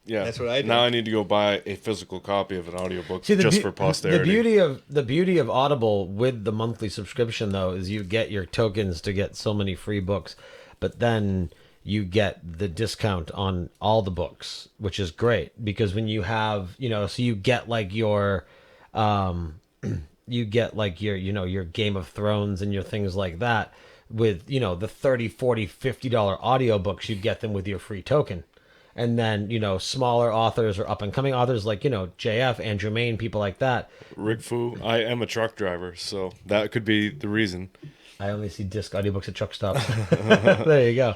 Speaker 3: yeah,
Speaker 4: that's what I do.
Speaker 3: Now I need to go buy a physical copy of an audiobook just for posterity.
Speaker 1: The beauty of Audible with the monthly subscription, though, is you get your tokens to get so many free books, but then you get the discount on all the books, which is great because when you have, so you get like your You get like your Game of Thrones and your things like that with, the 30, 40, $50 audiobooks. You get them with your free token. And then, smaller authors or up and coming authors like, JF, Andrew Main, people like that.
Speaker 3: Rick Fu. I am a truck driver, so that could be the reason.
Speaker 1: I only see disc audiobooks at truck stops. There you go.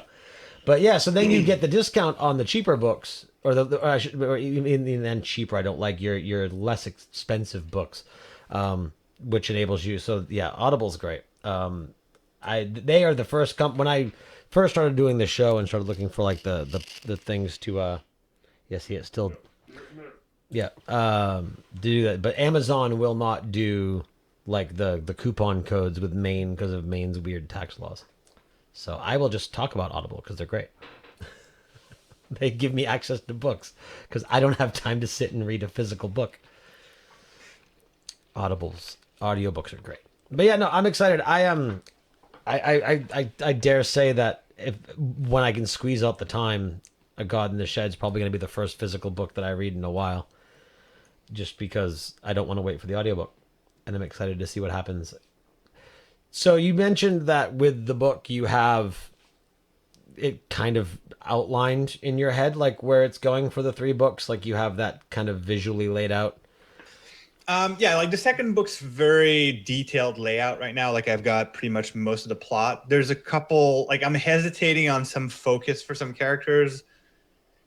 Speaker 1: But yeah, so then you get the discount on the cheaper books, or even cheaper. I don't like your less expensive books, which enables you. So yeah, Audible's great. They are the first when I first started doing the show and started looking for like the things to see it's still do that. But Amazon will not do like the coupon codes with Maine because of Maine's weird tax laws. So I will just talk about Audible because they're great. They give me access to books because I don't have time to sit and read a physical book. Audible's audiobooks are great. But yeah, no, I'm excited. I dare say that when I can squeeze out the time, A God in the Shed is probably going to be the first physical book that I read in a while. Just because I don't want to wait for the audiobook. And I'm excited to see what happens. So you mentioned that with the book, you have it kind of outlined in your head, like where it's going for the 3 books. Like you have that kind of visually laid out.
Speaker 4: Like the second book's very detailed layout right now. Like I've got pretty much most of the plot. There's a couple, like I'm hesitating on some focus for some characters.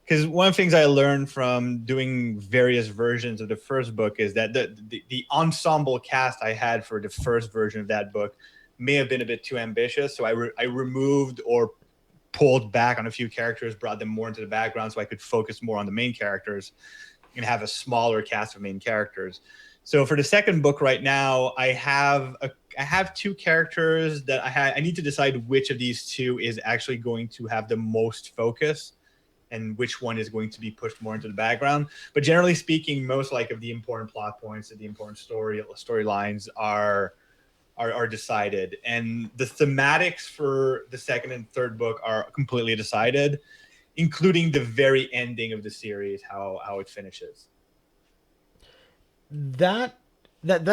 Speaker 4: Because one of the things I learned from doing various versions of the first book is that the ensemble cast I had for the first version of that book may have been a bit too ambitious. So I removed or pulled back on a few characters, brought them more into the background so I could focus more on the main characters and have a smaller cast of main characters. So for the second book right now, I have 2 characters that I need to decide which of these 2 is actually going to have the most focus and which one is going to be pushed more into the background. But generally speaking, most of the important plot points and the important storylines are decided. And the thematics for the second and third book are completely decided, including the very ending of the series, how it finishes.
Speaker 1: That's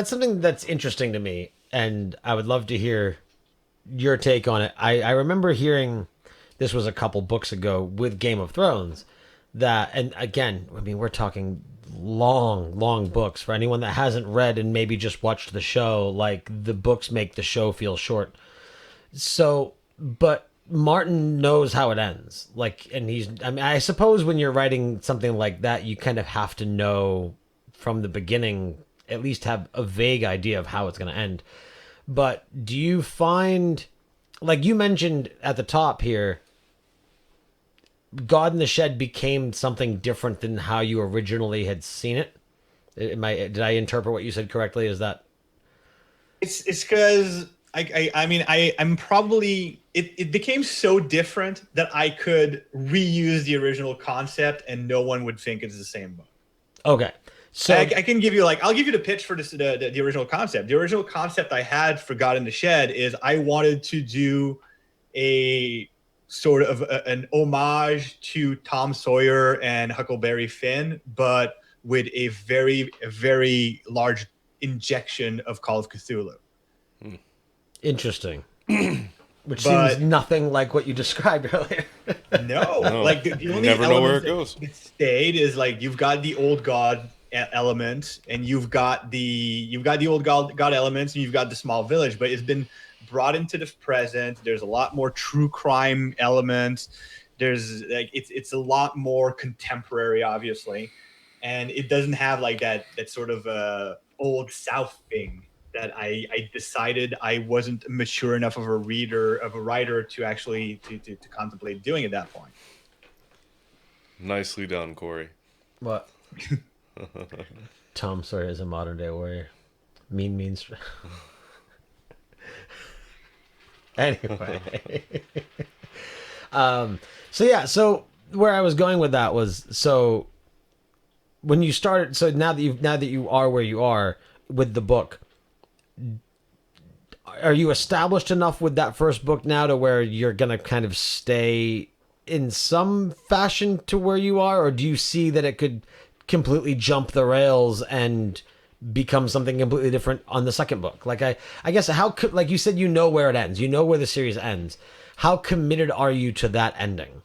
Speaker 1: something that's interesting to me, and I would love to hear your take on it. I remember hearing, this was a couple books ago with Game of Thrones, that, and again, I mean, we're talking long books. For anyone that hasn't read and maybe just watched the show, like the books make the show feel short. So, but Martin knows how it ends. Like, and I suppose when you're writing something like that, you kind of have to know from the beginning, at least have a vague idea of how it's going to end. But do you find, like you mentioned at the top here, God in the Shed became something different than how you originally had seen it? Did I interpret what you said correctly? Is that?
Speaker 4: It's because I'm probably, it became so different that I could reuse the original concept and no one would think it's the same book.
Speaker 1: Okay. So
Speaker 4: I can give you I'll give you the pitch for the original concept. The original concept I had for God in the Shed is I wanted to do a sort of an homage to Tom Sawyer and Huckleberry Finn, but with a very, very large injection of Call of Cthulhu.
Speaker 1: Interesting. Which seems nothing like what you described earlier.
Speaker 4: No, like the only
Speaker 3: never know where it goes.
Speaker 4: It stayed is like you've got the old god element, and you've got the old god elements, and you've got the small village, but it's been brought into the present. There's a lot more true crime elements. There's like it's a lot more contemporary, obviously, and it doesn't have like that sort of old South thing that I decided I wasn't mature enough of a writer to actually to contemplate doing at that point.
Speaker 3: Nicely done, Corey.
Speaker 1: What? Tom Sawyer is a modern day warrior. Mean. Anyway. So where I was going with that was, so when you started, so now that you are where you are with the book, are you established enough with that first book now to where you're gonna kind of stay in some fashion to where you are, or do you see that it could completely jump the rails and becomes something completely different on the second book. Like I guess like you said, you know where it ends, you know where the series ends. How committed are you to that ending?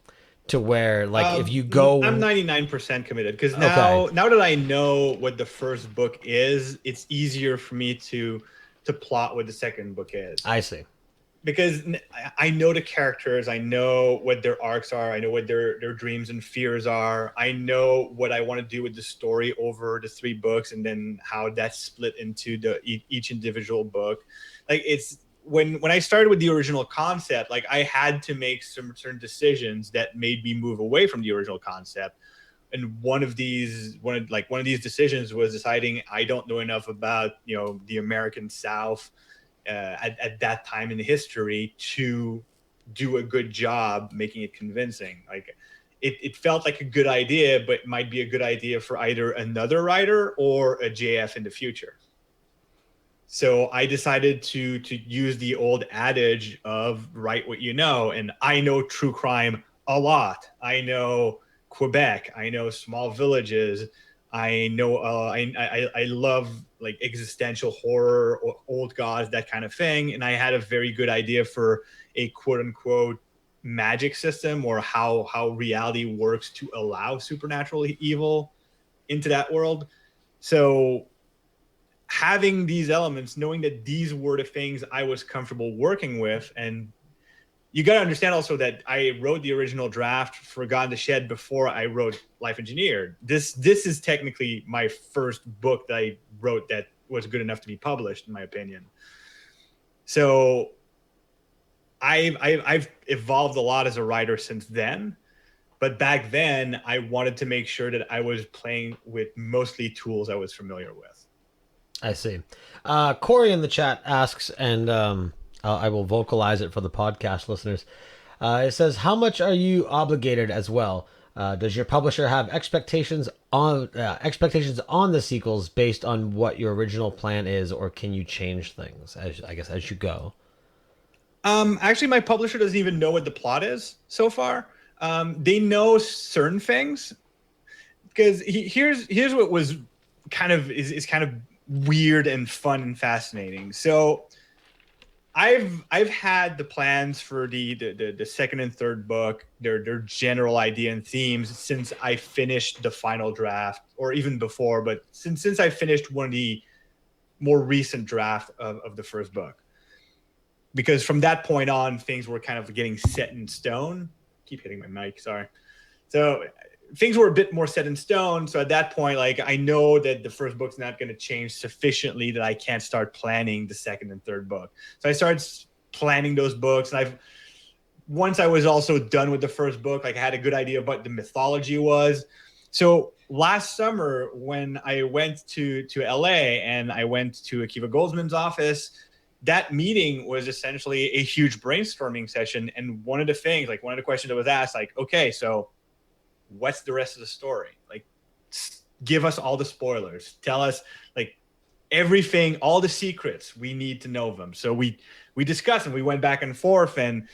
Speaker 1: To where, like, if you go,
Speaker 4: I'm 99% committed because
Speaker 1: Okay.
Speaker 4: now that I know what the first book is, it's easier for me to plot what the second book is.
Speaker 1: I see.
Speaker 4: Because I know the characters, I know what their arcs are, I know what their dreams and fears are, I know what I want to do with the story over the 3 books, and then how that's split into each individual book. Like, it's when I started with the original concept, like, I had to make some certain decisions that made me move away from the original concept. And one of these decisions was deciding I don't know enough about the American South at that time in history to do a good job making it convincing. Like, it felt like a good idea, but it might be a good idea for either another writer or a JF in the future. So I decided to use the old adage of write what you know. And I know true crime a lot. I know Quebec. I know small villages. I know I love like existential horror or old gods, that kind of thing. And I had a very good idea for a quote unquote magic system, or how reality works to allow supernatural evil into that world. So having these elements, knowing that these were the things I was comfortable working with. And you got to understand also that I wrote the original draft for God in the Shed before I wrote Life Engineered. This is technically my first book that I wrote that was good enough to be published, in my opinion. So I've evolved a lot as a writer since then. But back then, I wanted to make sure that I was playing with mostly tools I was familiar with.
Speaker 1: I see. Corey in the chat asks, and I will vocalize it for the podcast listeners. It says, "How much are you obligated as well? Does your publisher have expectations on the sequels based on what your original plan is, or can you change things as you go?"
Speaker 4: Actually, my publisher doesn't even know what the plot is so far. They know certain things, because here's what was kind of is kind of weird and fun and fascinating. So I've had the plans for the second and third book, their general idea and themes, since I finished the final draft, or even before, but since I finished one of the more recent draft of the first book. Because from that point on, things were kind of getting set in stone. Keep hitting my mic, sorry. So things were a bit more set in stone. So at that point, like, I know that the first book's not going to change sufficiently that I can't start planning the second and third book. So I started planning those books. And once I was also done with the first book, like, I had a good idea of what the mythology was. So last summer, when I went to LA and I went to Akiva Goldsman's office, that meeting was essentially a huge brainstorming session. And one of the questions that was asked, like, okay, so what's the rest of the story? Like, give us all the spoilers. Tell us, like, everything, all the secrets. We need to know them. So we discussed and we went back and forth, and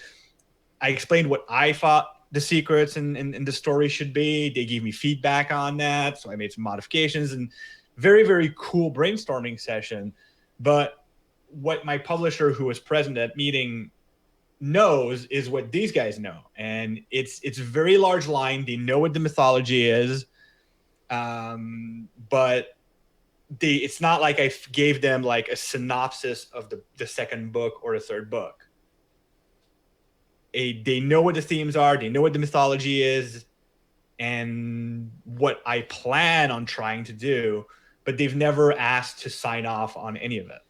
Speaker 4: I explained what I thought the secrets and the story should be. They gave me feedback on that, so I made some modifications, and very, very cool brainstorming session. But what my publisher, who was present at that meeting, knows is what these guys know, and it's a very large line. They know what the mythology is, but it's not like I gave them like a synopsis of the second book or the third book. They know what the themes are, they know what the mythology is, and what I plan on trying to do, but they've never asked to sign off on any of it.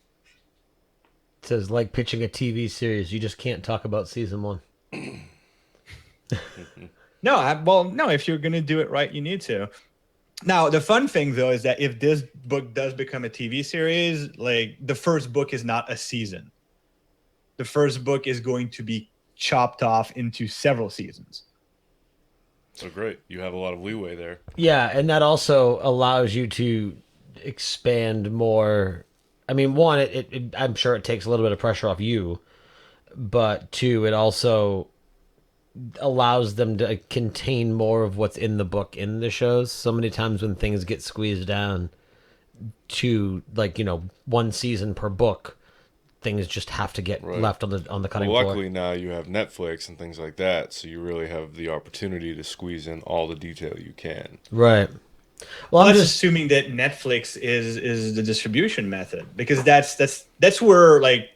Speaker 1: It says, like pitching a TV series, you just can't talk about season 1.
Speaker 4: No, if you're going to do it right, you need to. Now, the fun thing, though, is that if this book does become a TV series, like, the first book is not a season. The first book is going to be chopped off into several seasons.
Speaker 3: So great. You have a lot of leeway there.
Speaker 1: Yeah, and that also allows you to expand more. I mean, one, I'm sure it takes a little bit of pressure off you, but two, it also allows them to contain more of what's in the book in the shows. So many times when things get squeezed down, to like, one season per book, things just have to get left on the cutting floor.
Speaker 3: Luckily now you have Netflix and things like that, so you really have the opportunity to squeeze in all the detail you can.
Speaker 1: Right. Well, I'm
Speaker 4: just
Speaker 1: just
Speaker 4: assuming that Netflix is the distribution method, because that's where like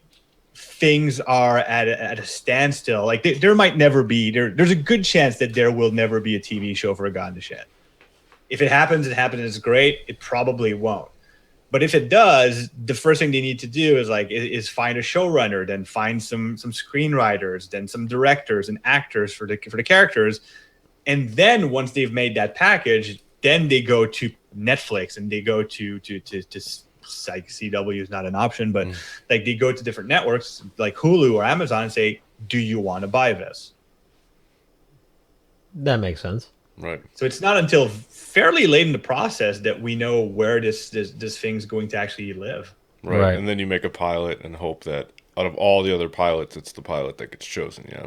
Speaker 4: things are at a standstill. Like there might never be there's a good chance that there will never be a TV show for A God in the Shed. If it happens, it's great. It probably won't. But if it does, the first thing they need to do is find a showrunner, then find some screenwriters, then some directors and actors for the characters, and then once they've made that package, then they go to Netflix and they go to like CW is not an option, but like they go to different networks like Hulu or Amazon and say, "Do you want to buy this?"
Speaker 1: That makes sense.
Speaker 3: Right.
Speaker 4: So it's not until fairly late in the process that we know where this thing's going to actually live.
Speaker 3: Right. And then you make a pilot and hope that out of all the other pilots, it's the pilot that gets chosen. Yeah.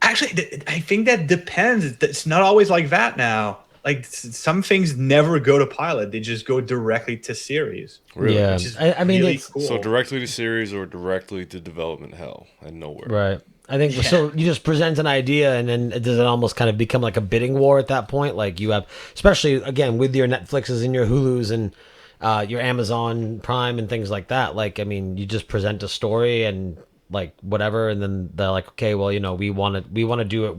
Speaker 4: Actually, I think that depends. It's not always like that now. Like some things never go to pilot; they just go directly to series.
Speaker 1: Really? Yeah, I mean,
Speaker 4: really
Speaker 1: it's
Speaker 4: cool.
Speaker 3: So directly to series or directly to development hell and nowhere.
Speaker 1: Right. I think so. You just present an idea, and then does it almost kind of become like a bidding war at that point? Like you have, especially again with your Netflixes and your Hulus and your Amazon Prime and things like that. Like, I mean, you just present a story and like whatever, and then they're like, okay, well, we want to do it.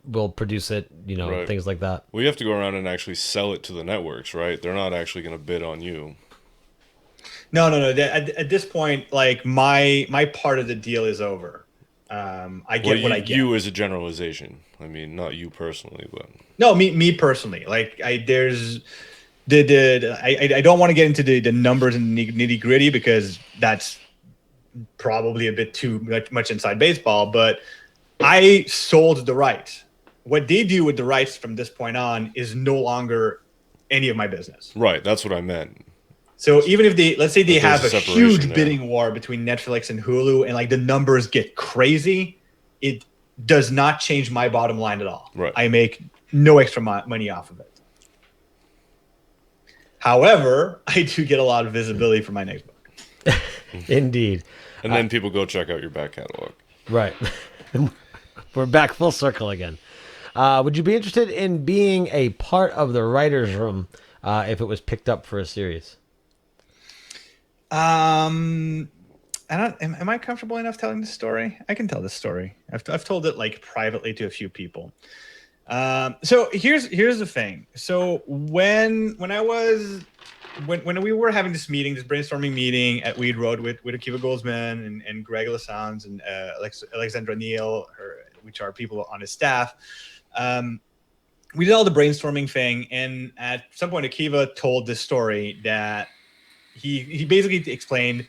Speaker 1: We'll produce it.
Speaker 3: Right.
Speaker 1: Things like that.
Speaker 3: Well, you have to go around and actually sell it to the networks, right? They're not actually going to bid on you.
Speaker 4: No. At this point, like my part of the deal is over. I get what I get.
Speaker 3: You as a generalization. I mean, not you personally, but
Speaker 4: no, me personally. Like there's I don't want to get into the numbers and nitty gritty because that's probably a bit too much inside baseball. But I sold the rights. What they do with the rights from this point on is no longer any of my business.
Speaker 3: Right. That's what I meant.
Speaker 4: So even if let's say they have a huge bidding war between Netflix and Hulu and like the numbers get crazy, it does not change my bottom line at all.
Speaker 3: Right.
Speaker 4: I make no extra money off of it. However, I do get a lot of visibility for my next book.
Speaker 1: Indeed.
Speaker 3: And then people go check out your back catalog.
Speaker 1: Right. We're back full circle again. Would you be interested in being a part of the writer's room if it was picked up for a series?
Speaker 4: Am I comfortable enough telling this story? I can tell this story. I've told it like privately to a few people. So here's the thing. So when we were having this brainstorming meeting at Weed Road with Akiva Goldsman and Greg Lassans and Alexandra Neal, which are people on his staff, we did all the brainstorming thing. And at some point, Akiva told this story that he basically explained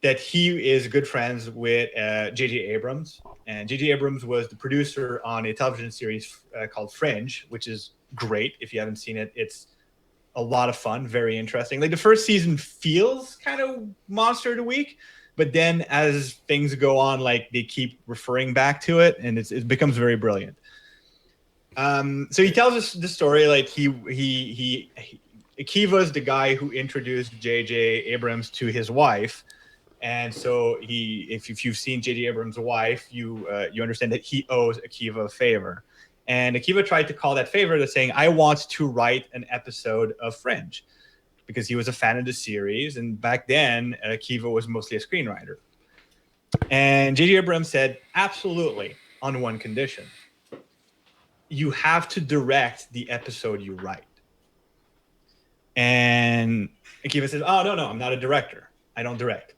Speaker 4: that he is good friends with J.J. Abrams. And J.J. Abrams was the producer on a television series called Fringe, which is great. If you haven't seen it, it's a lot of fun, very interesting. Like the first season feels kind of monster of the week, but then as things go on, like they keep referring back to it, and it becomes very brilliant. So he tells us the story like Akiva is the guy who introduced J.J. Abrams to his wife. And so if you've seen J.J. Abrams' wife, you understand that he owes Akiva a favor. And Akiva tried to call that favor to saying, I want to write an episode of Fringe, because he was a fan of the series. And back then, Akiva was mostly a screenwriter. And J.J. Abrams said, absolutely, on one condition. You have to direct the episode you write. And Akiva says, oh, no, I'm not a director. I don't direct.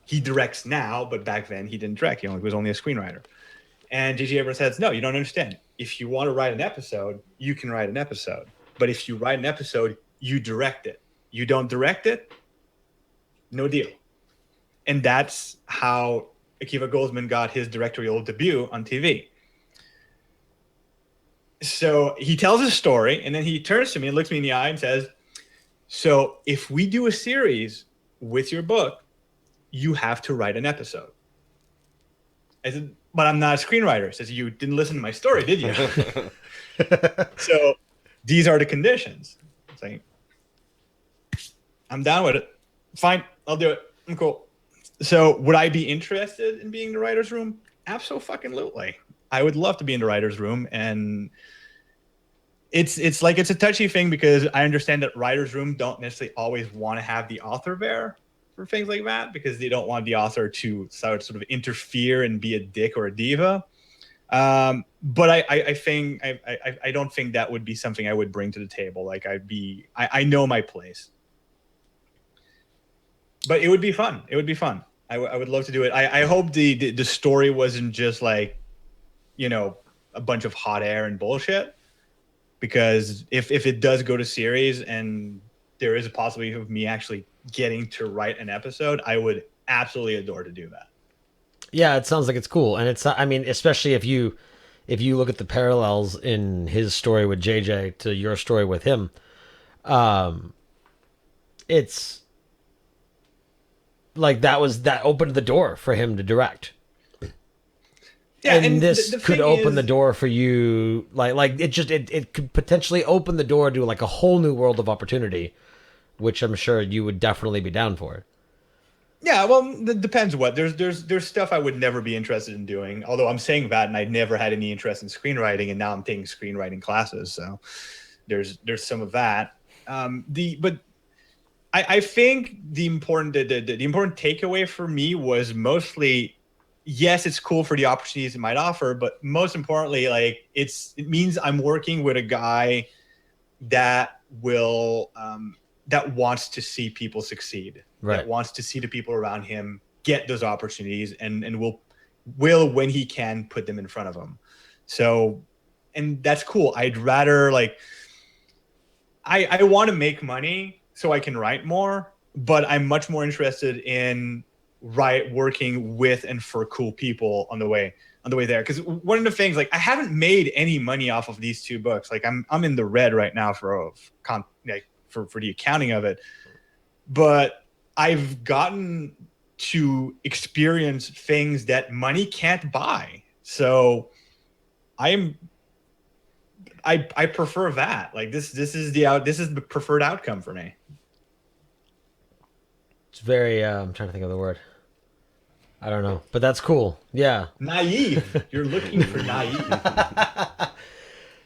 Speaker 4: He directs now, but back then he didn't direct. He was only a screenwriter. And J.J. Abrams says, no, you don't understand. If you want to write an episode, you can write an episode. But if you write an episode, you direct it. You don't direct it, no deal. And that's how Akiva Goldsman got his directorial debut on TV. So he tells a story, and then he turns to me and looks me in the eye and says, so if we do a series with your book, you have to write an episode. I said, but I'm not a screenwriter. He says, you didn't listen to my story, did you? So these are the conditions. It's like, I'm down with it. Fine, I'll do it. I'm cool. So would I be interested in being in the writer's room? Absolutely. I would love to be in the writer's room. And it's like it's a touchy thing because I understand that writer's room don't necessarily always want to have the author there for things like that because they don't want the author to sort of interfere and be a dick or a diva. But I think I don't think that would be something I would bring to the table. Like I know my place, but it would be fun. It would be fun. I would love to do it. I hope the story wasn't just like, a bunch of hot air and bullshit. Because if it does go to series and there is a possibility of me actually getting to write an episode, I would absolutely adore to do that.
Speaker 1: Yeah, it sounds like it's cool, and it's. I mean, especially if you look at the parallels in his story with JJ to your story with him, it's like that opened the door for him to direct. Yeah, and this could open the door for you, like it could potentially open the door to like a whole new world of opportunity, which I'm sure you would definitely be down for.
Speaker 4: Yeah, well, it depends what. There's stuff I would never be interested in doing. Although I'm saying that, and I never had any interest in screenwriting, and now I'm taking screenwriting classes, so there's some of that. But I think the important takeaway for me was mostly, yes, it's cool for the opportunities it might offer, but most importantly, like it means I'm working with a guy that will that wants to see people succeed,
Speaker 1: right.
Speaker 4: That wants to see the people around him get those opportunities, and will when he can put them in front of him. So, and that's cool. I'd rather like I want to make money so I can write more, but I'm much more interested in working with and for cool people on the way there. Because one of the things, like, I haven't made any money off of these two books. Like I'm in the red right now for the accounting of it, but I've gotten to experience things that money can't buy. So I prefer that. Like this is the preferred outcome for me.
Speaker 1: It's very I'm trying to think of the word. I don't know, but that's cool. Yeah.
Speaker 4: Naive. You're looking for naive.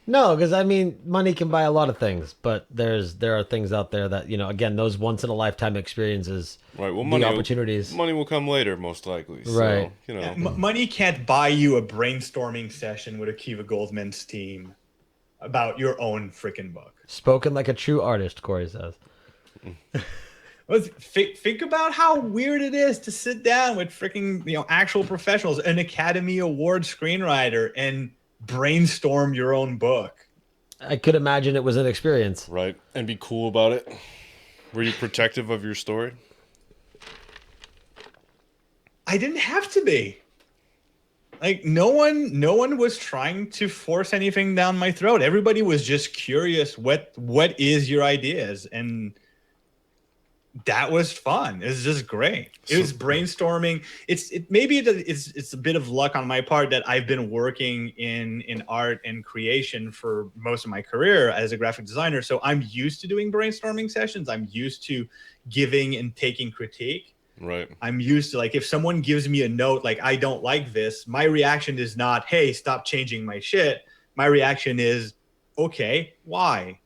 Speaker 1: No, because I mean, money can buy a lot of things, but there are things out there that, again, those once in a lifetime experiences,
Speaker 3: right? Well,
Speaker 1: opportunities.
Speaker 3: Money will come later, most likely. So,
Speaker 1: right.
Speaker 4: Yeah, money can't buy you a brainstorming session with Akiva Goldman's team about your own freaking book.
Speaker 1: Spoken like a true artist, Corey says.
Speaker 4: Think about how weird it is to sit down with freaking actual professionals, an Academy Award screenwriter, and brainstorm your own book.
Speaker 1: I could imagine it was an experience.
Speaker 3: Right, and be cool about it. Were you protective of your story?
Speaker 4: I didn't have to be. Like no one was trying to force anything down my throat. Everybody was just curious, what is your ideas? And that was fun. It was just great. It was brainstorming. It's a bit of luck on my part that I've been working in art and creation for most of my career as a graphic designer. So I'm used to doing brainstorming sessions. I'm used to giving and taking critique.
Speaker 3: Right.
Speaker 4: I'm used to, like, if someone gives me a note like, I don't like this, my reaction is not, hey, stop changing my shit. My reaction is, okay, why?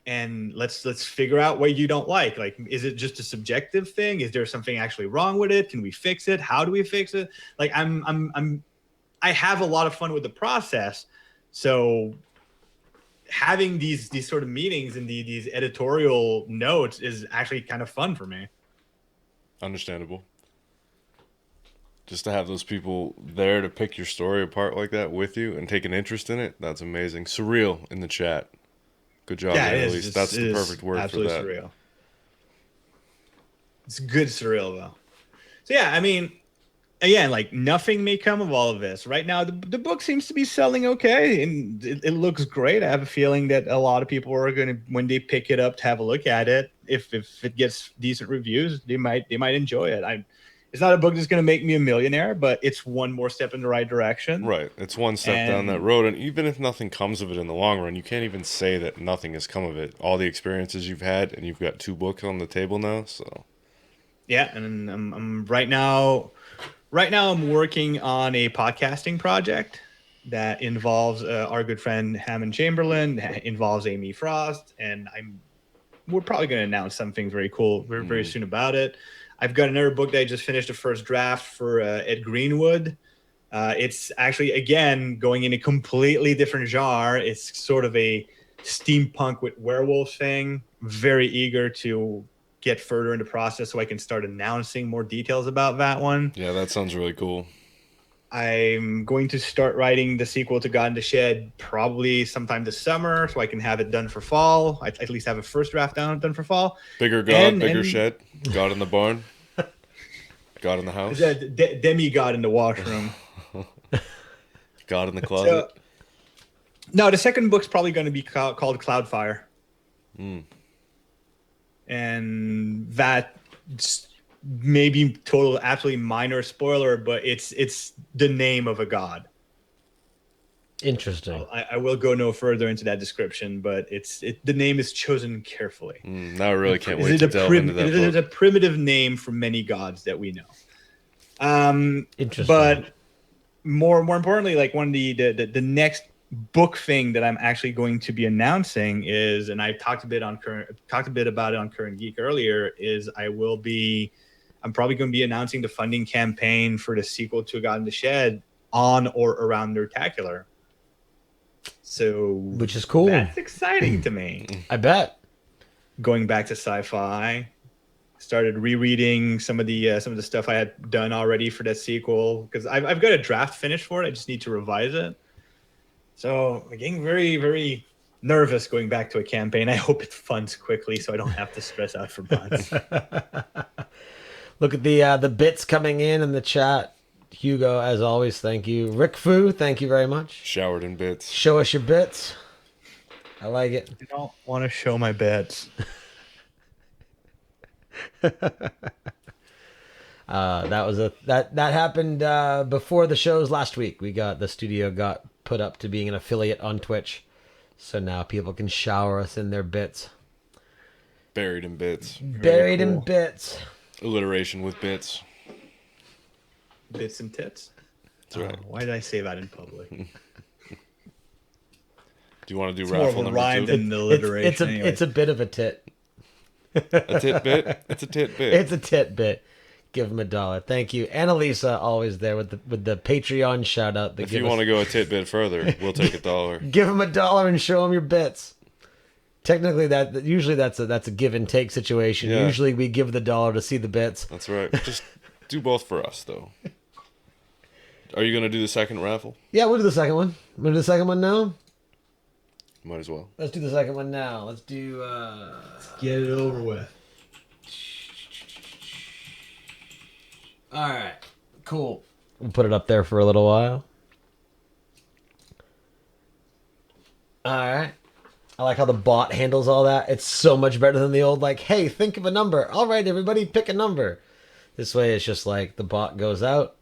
Speaker 4: And let's figure out what you don't like. Like, is it just a subjective thing? Is there something actually wrong with it? Can we fix it? How do we fix it? Like, I have a lot of fun with the process. So having these sort of meetings and these editorial notes is actually kind of fun for me.
Speaker 3: Understandable. Just to have those people there to pick your story apart like that with you and take an interest in it, that's amazing. Surreal in the chat. Good job, Annalise. That's the perfect word for that.
Speaker 4: Absolutely surreal. It's good surreal, though. So, yeah, I mean, again, like, nothing may come of all of this. Right now, the book seems to be selling okay, and it looks great. I have a feeling that a lot of people are going to, when they pick it up to have a look at it, if it gets decent reviews, they might enjoy it. It's not a book that's going to make me a millionaire, but it's one more step in the right direction.
Speaker 3: Right. It's one step down that road. And even if nothing comes of it in the long run, you can't even say that nothing has come of it. All the experiences you've had, and you've got 2 books on the table now. So,
Speaker 4: yeah. And I'm right now, I'm working on a podcasting project that involves our good friend Hammond Chamberlain, involves Amy Frost. And we're probably going to announce something very cool very soon about it. I've got another book that I just finished the first draft for Ed Greenwood. It's actually, again, going in a completely different genre. It's sort of a steampunk with werewolves thing. Very eager to get further in the process so I can start announcing more details about that one.
Speaker 3: yeah, that sounds really cool.
Speaker 4: I'm going to start writing the sequel to God in the Shed probably sometime this summer so I can have it done for fall. I at least have a first draft done for fall.
Speaker 3: Bigger God, bigger shed. God in the barn. God in the house.
Speaker 4: Demigod in the washroom.
Speaker 3: God in the closet.
Speaker 4: No, the second book's probably going to be called Cloudfire. And that maybe total absolutely minor spoiler, but it's the name of a god.
Speaker 1: Interesting.
Speaker 4: I will go no further into that description, but the name is chosen carefully.
Speaker 3: Now I really can't wait to delve into that book.
Speaker 4: It is a primitive name for many gods that we know.
Speaker 1: Interesting.
Speaker 4: But more importantly, like one of the next book thing that I'm actually going to be announcing is, and I talked a bit about it on Current Geek earlier, is I'm probably going to be announcing the funding campaign for the sequel to God in the Shed on or around Nerdtacular. So,
Speaker 1: which is cool.
Speaker 4: That's exciting to me.
Speaker 1: I bet.
Speaker 4: Going back to sci-fi, started rereading some of the stuff I had done already for that sequel because I've got a draft finished for it. I just need to revise it. So I'm getting very, very nervous going back to a campaign. I hope it funds quickly so I don't have to stress out for months.
Speaker 1: Look at the bits coming in the chat. Hugo, as always, thank you. Rick Fu, thank you very much.
Speaker 3: Showered in bits.
Speaker 1: Show us your bits. I like it.
Speaker 4: I don't want to show my bits.
Speaker 1: That happened before the shows last week. The studio got put up to being an affiliate on Twitch, so now people can shower us in their bits.
Speaker 3: Buried in bits.
Speaker 1: Buried in bits.
Speaker 3: Alliteration with bits.
Speaker 4: Bits and tits.
Speaker 3: That's right.
Speaker 4: Why did I say that in public?
Speaker 3: Do you want to do
Speaker 4: it's
Speaker 3: raffle
Speaker 4: more of a
Speaker 3: number
Speaker 4: rhyme
Speaker 3: 2?
Speaker 4: than alliteration.
Speaker 1: It's a bit of a tit.
Speaker 3: A tit bit? It's a tit bit.
Speaker 1: It's a tit bit. Give him $1. Thank you. Annalisa, always there with the Patreon shout out.
Speaker 3: If you want to go a tit bit further, we'll take $1.
Speaker 1: Give him $1 and show him your bits. Technically, usually that's a give and take situation.
Speaker 3: Yeah.
Speaker 1: Usually we give the $1 to see the bits.
Speaker 3: That's right. Just do both for us, though. Are you going to do the second raffle?
Speaker 1: Yeah, we'll do the second one. We'll do the second one now.
Speaker 3: Might as well.
Speaker 1: Let's do the second one now. Let's do.
Speaker 4: Let's get it over with.
Speaker 1: All right. Cool. We'll put it up there for a little while. All right. I like how the bot handles all that. It's so much better than the old, like, hey, think of a number. All right, everybody, pick a number. This way, it's just like the bot goes out.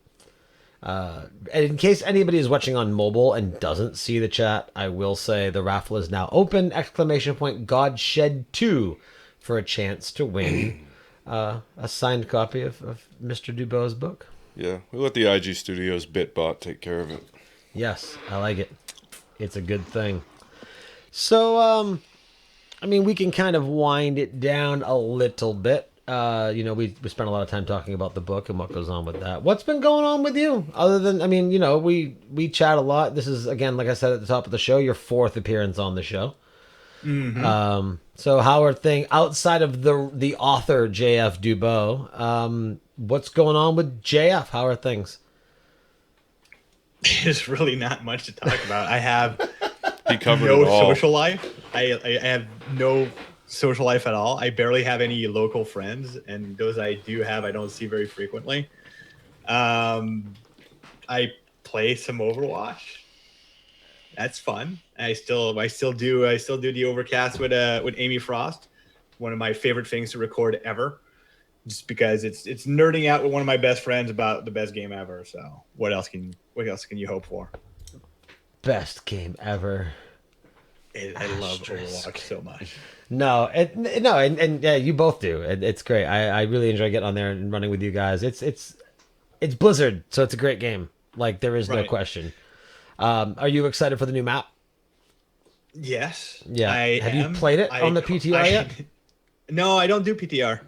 Speaker 1: In case anybody is watching on mobile and doesn't see the chat, I will say the raffle is now open! Godshed 2 for a chance to win a signed copy of Mr. Dubeau's book.
Speaker 3: Yeah, we let the IG Studios Bitbot take care of it.
Speaker 1: Yes, I like it. It's a good thing. So, I mean, we can kind of wind it down a little bit. We spent a lot of time talking about the book and what goes on with that. What's been going on with you? Other than, I mean, we chat a lot. This is, again, like I said at the top of the show, your 4th appearance on the show. Mm-hmm. So how are things outside of the author JF Dubeau? What's going on with JF? How are things?
Speaker 4: There's really not much to talk about. I have
Speaker 3: no
Speaker 4: social life. I have no social life at all. I barely have any local friends, and those I do have, I don't see very frequently. I play some Overwatch. That's fun. I still do the Overcast with Amy Frost. One of my favorite things to record ever. just because it's nerding out with one of my best friends about the best game ever. So what else can you hope for?
Speaker 1: Best game ever.
Speaker 4: I love Overwatch so much.
Speaker 1: No, and yeah, you both do. It's great. I really enjoy getting on there and running with you guys. It's Blizzard, so it's a great game. Like there is no
Speaker 4: Right.
Speaker 1: question. Are you excited for the new map?
Speaker 4: Yes.
Speaker 1: Yeah.
Speaker 4: I
Speaker 1: Have
Speaker 4: am.
Speaker 1: you played it on the PTR yet?
Speaker 4: No, I don't do PTR.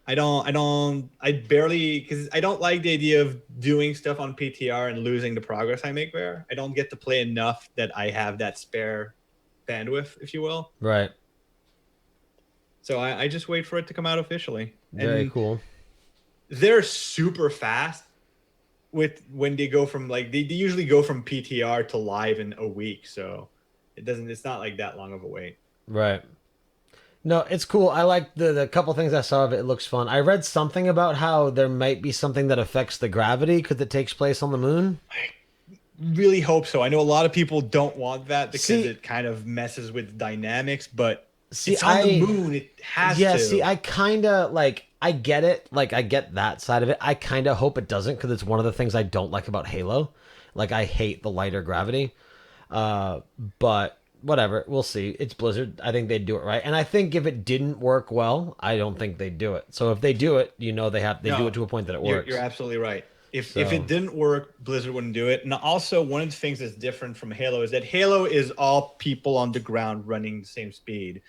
Speaker 4: I barely, because I don't like the idea of doing stuff on PTR and losing the progress I make there. I don't get to play enough that I have that spare bandwidth, if you will.
Speaker 1: Right.
Speaker 4: So I just wait for it to come out officially.
Speaker 1: Very
Speaker 4: And
Speaker 1: cool.
Speaker 4: they're super fast with when they go from they usually go from PTR to live in a week. So it's not like that long of a wait.
Speaker 1: Right. No, it's cool. I like the couple things I saw of it. It looks fun. I read something about how there might be something that affects the gravity because it takes place on the moon.
Speaker 4: Really hope so. I know a lot of people don't want that because
Speaker 1: See-
Speaker 4: it kind of messes with dynamics, but
Speaker 1: See,
Speaker 4: it's on the moon. It has to.
Speaker 1: Yeah, see, I kind of I get it. Like, I get that side of it. I kind of hope it doesn't because it's one of the things I don't like about Halo. Like, I hate the lighter gravity. But whatever, we'll see. It's Blizzard. I think they'd do it right. And I think if it didn't work well, I don't think they'd do it. So if they do it, they do it to a point that it works.
Speaker 4: You're absolutely right. If it didn't work, Blizzard wouldn't do it. And also, one of the things that's different from Halo is that Halo is all people on the ground running the same speed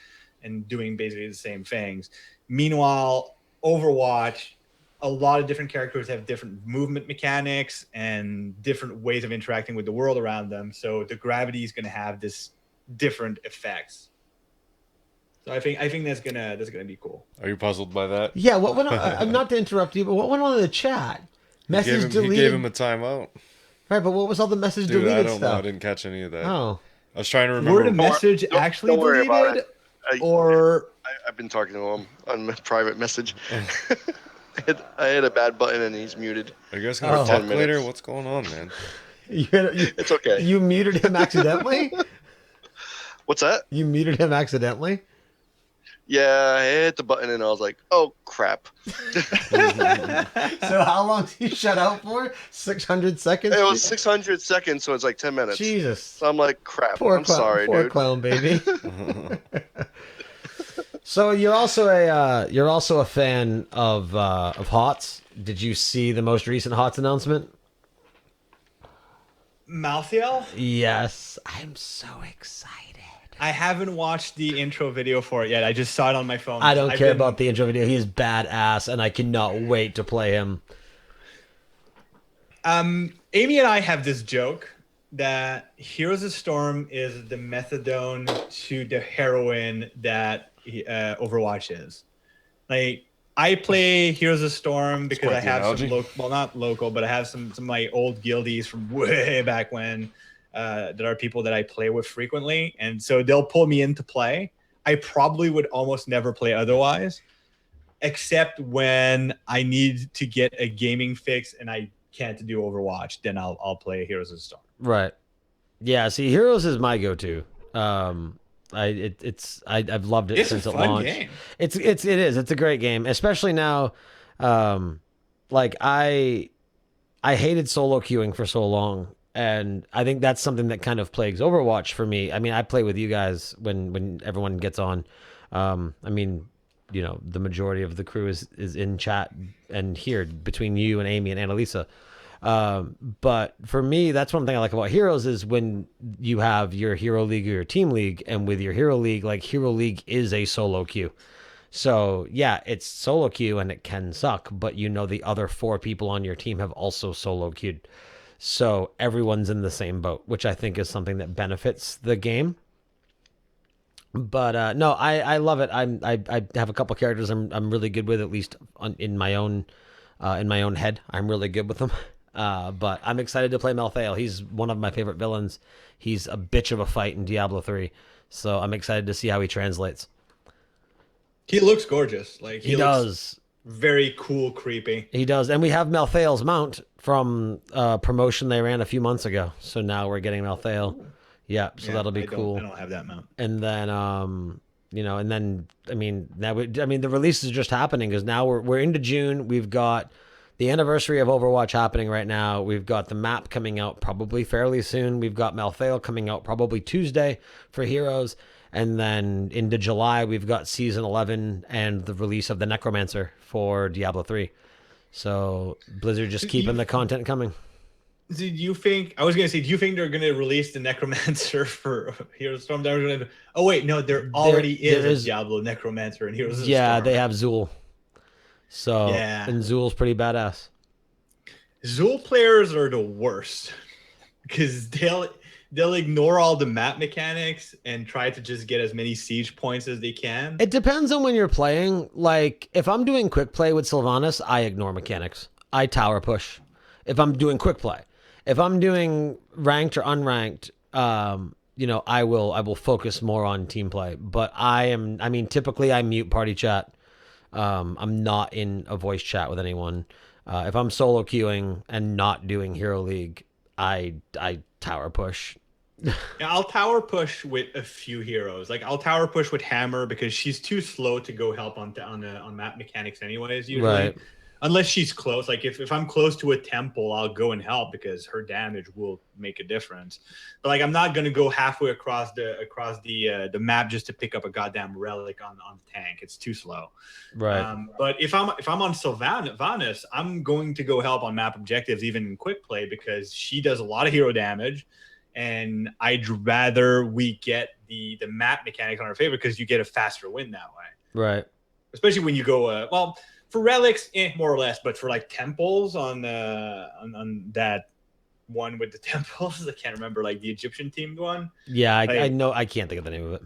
Speaker 4: and doing basically the same things. Meanwhile, Overwatch, a lot of different characters have different movement mechanics and different ways of interacting with the world around them. So the gravity is going to have this different effects. So I think that's gonna be cool.
Speaker 3: Are you puzzled by that?
Speaker 1: Yeah, what went on? I'm not to interrupt you, but what went on in the chat? Message deleted.
Speaker 3: He gave him a timeout.
Speaker 1: Right, but what was all the message
Speaker 3: Dude,
Speaker 1: deleted
Speaker 3: I don't
Speaker 1: stuff?
Speaker 3: know. I didn't catch any of that.
Speaker 1: Oh.
Speaker 3: I was trying to remember.
Speaker 4: Were the message actually
Speaker 5: don't worry about
Speaker 4: deleted?
Speaker 5: it.
Speaker 4: Or
Speaker 5: I've been talking to him on my private message. I hit a bad button and he's muted.
Speaker 3: Are you guys gonna
Speaker 1: Oh.
Speaker 3: talk
Speaker 5: 10
Speaker 3: later?
Speaker 5: minutes.
Speaker 3: What's going on, man?
Speaker 5: It's okay.
Speaker 1: You muted him accidentally?
Speaker 5: What's that?
Speaker 1: You muted him accidentally?
Speaker 5: Yeah, I hit the button and I was like, oh, crap.
Speaker 1: So how long did you shut out for? 600 seconds?
Speaker 5: It was 600 seconds, so it's like 10 minutes.
Speaker 1: Jesus.
Speaker 5: So I'm like, crap.
Speaker 1: Poor
Speaker 5: I'm sorry,
Speaker 1: poor
Speaker 5: dude.
Speaker 1: clown baby. So you're also a fan of HOTS. Did you see the most recent HOTS announcement?
Speaker 4: Malthael?
Speaker 1: Yes. I'm so excited.
Speaker 4: I haven't watched the intro video for it yet. I just saw it on my phone.
Speaker 1: I don't care about the intro video. He is badass, and I cannot wait to play him.
Speaker 4: Amy and I have this joke that Heroes of Storm is the methadone to the heroin that Overwatch is. Like, I play Heroes of Storm because
Speaker 3: quite
Speaker 4: I
Speaker 3: the
Speaker 4: have
Speaker 3: analogy.
Speaker 4: not local, but I have some of my old guildies from way back when that are people that I play with frequently. And so they'll pull me into play. I probably would almost never play otherwise, except when I need to get a gaming fix and I can't do Overwatch, then I'll play Heroes of the Storm.
Speaker 1: Right. Yeah. See, Heroes is my go-to. I've loved it
Speaker 4: It's
Speaker 1: since
Speaker 4: a
Speaker 1: it
Speaker 4: fun
Speaker 1: launched.
Speaker 4: game.
Speaker 1: It is. It's a great game, especially now. Like I hated solo queuing for so long, and I think that's something that kind of plagues Overwatch for me. I mean, I play with you guys when everyone gets on. I mean, the majority of the crew is in chat and here between you and Amy and Annalisa. But for me, that's one thing I like about Heroes is when you have your Hero League or your Team League, and with your Hero League, like Hero League is a solo queue. So yeah, it's solo queue and it can suck, but the other 4 people on your team have also solo queued. So everyone's in the same boat, which I think is something that benefits the game. But no, I love it. I have a couple characters I'm really good with, at least in my own head. I'm really good with them. But I'm excited to play Malthael. He's one of my favorite villains. He's a bitch of a fight in Diablo 3. So I'm excited to see how he translates.
Speaker 4: He looks gorgeous. Like
Speaker 1: He does.
Speaker 4: Very cool, creepy.
Speaker 1: He does. And we have Malthael's mount from a promotion they ran a few months ago. So now we're getting Malthael. Yeah, so that'll be cool.
Speaker 4: I don't have that mount.
Speaker 1: And then And then the release is just happening because now we're into June. We've got the anniversary of Overwatch happening right now. We've got the map coming out probably fairly soon. We've got Malthael coming out probably Tuesday for Heroes. And then into July, we've got Season 11 and the release of the Necromancer for Diablo 3. So Blizzard just keeping the content coming.
Speaker 4: Do you think they're going to release the Necromancer for Heroes of Storm? Oh, wait, no, there is a Diablo Necromancer in Heroes of Storm.
Speaker 1: Yeah, they have Zool. So,
Speaker 4: yeah.
Speaker 1: And Zool's pretty badass.
Speaker 4: Zool players are the worst because they'll ignore all the map mechanics and try to just get as many siege points as they can.
Speaker 1: It depends on when you're playing. Like, if I'm doing quick play with Sylvanas, I ignore mechanics. I tower push if I'm doing quick play. If I'm doing ranked or unranked, I will focus more on team play. But typically I mute party chat. I'm not in a voice chat with anyone. If I'm solo queuing and not doing Hero League, I tower push.
Speaker 4: Yeah, I'll tower push with a few heroes. Like I'll tower push with Hammer because she's too slow to go help on map mechanics anyways, usually.
Speaker 1: Right.
Speaker 4: Unless she's close. Like if I'm close to a temple, I'll go and help because her damage will make a difference. But like I'm not gonna go halfway across the map just to pick up a goddamn relic on the tank. It's too slow.
Speaker 1: Right.
Speaker 4: But if I'm on Sylvanas, I'm going to go help on map objectives even in quick play because she does a lot of hero damage. And I'd rather we get the map mechanics on our favor because you get a faster win that way.
Speaker 1: Right.
Speaker 4: Especially when you go for relics, more or less, but for like temples on that one with the temples, I can't remember, like the Egyptian themed one.
Speaker 1: Yeah, I know. I can't think of the name of it.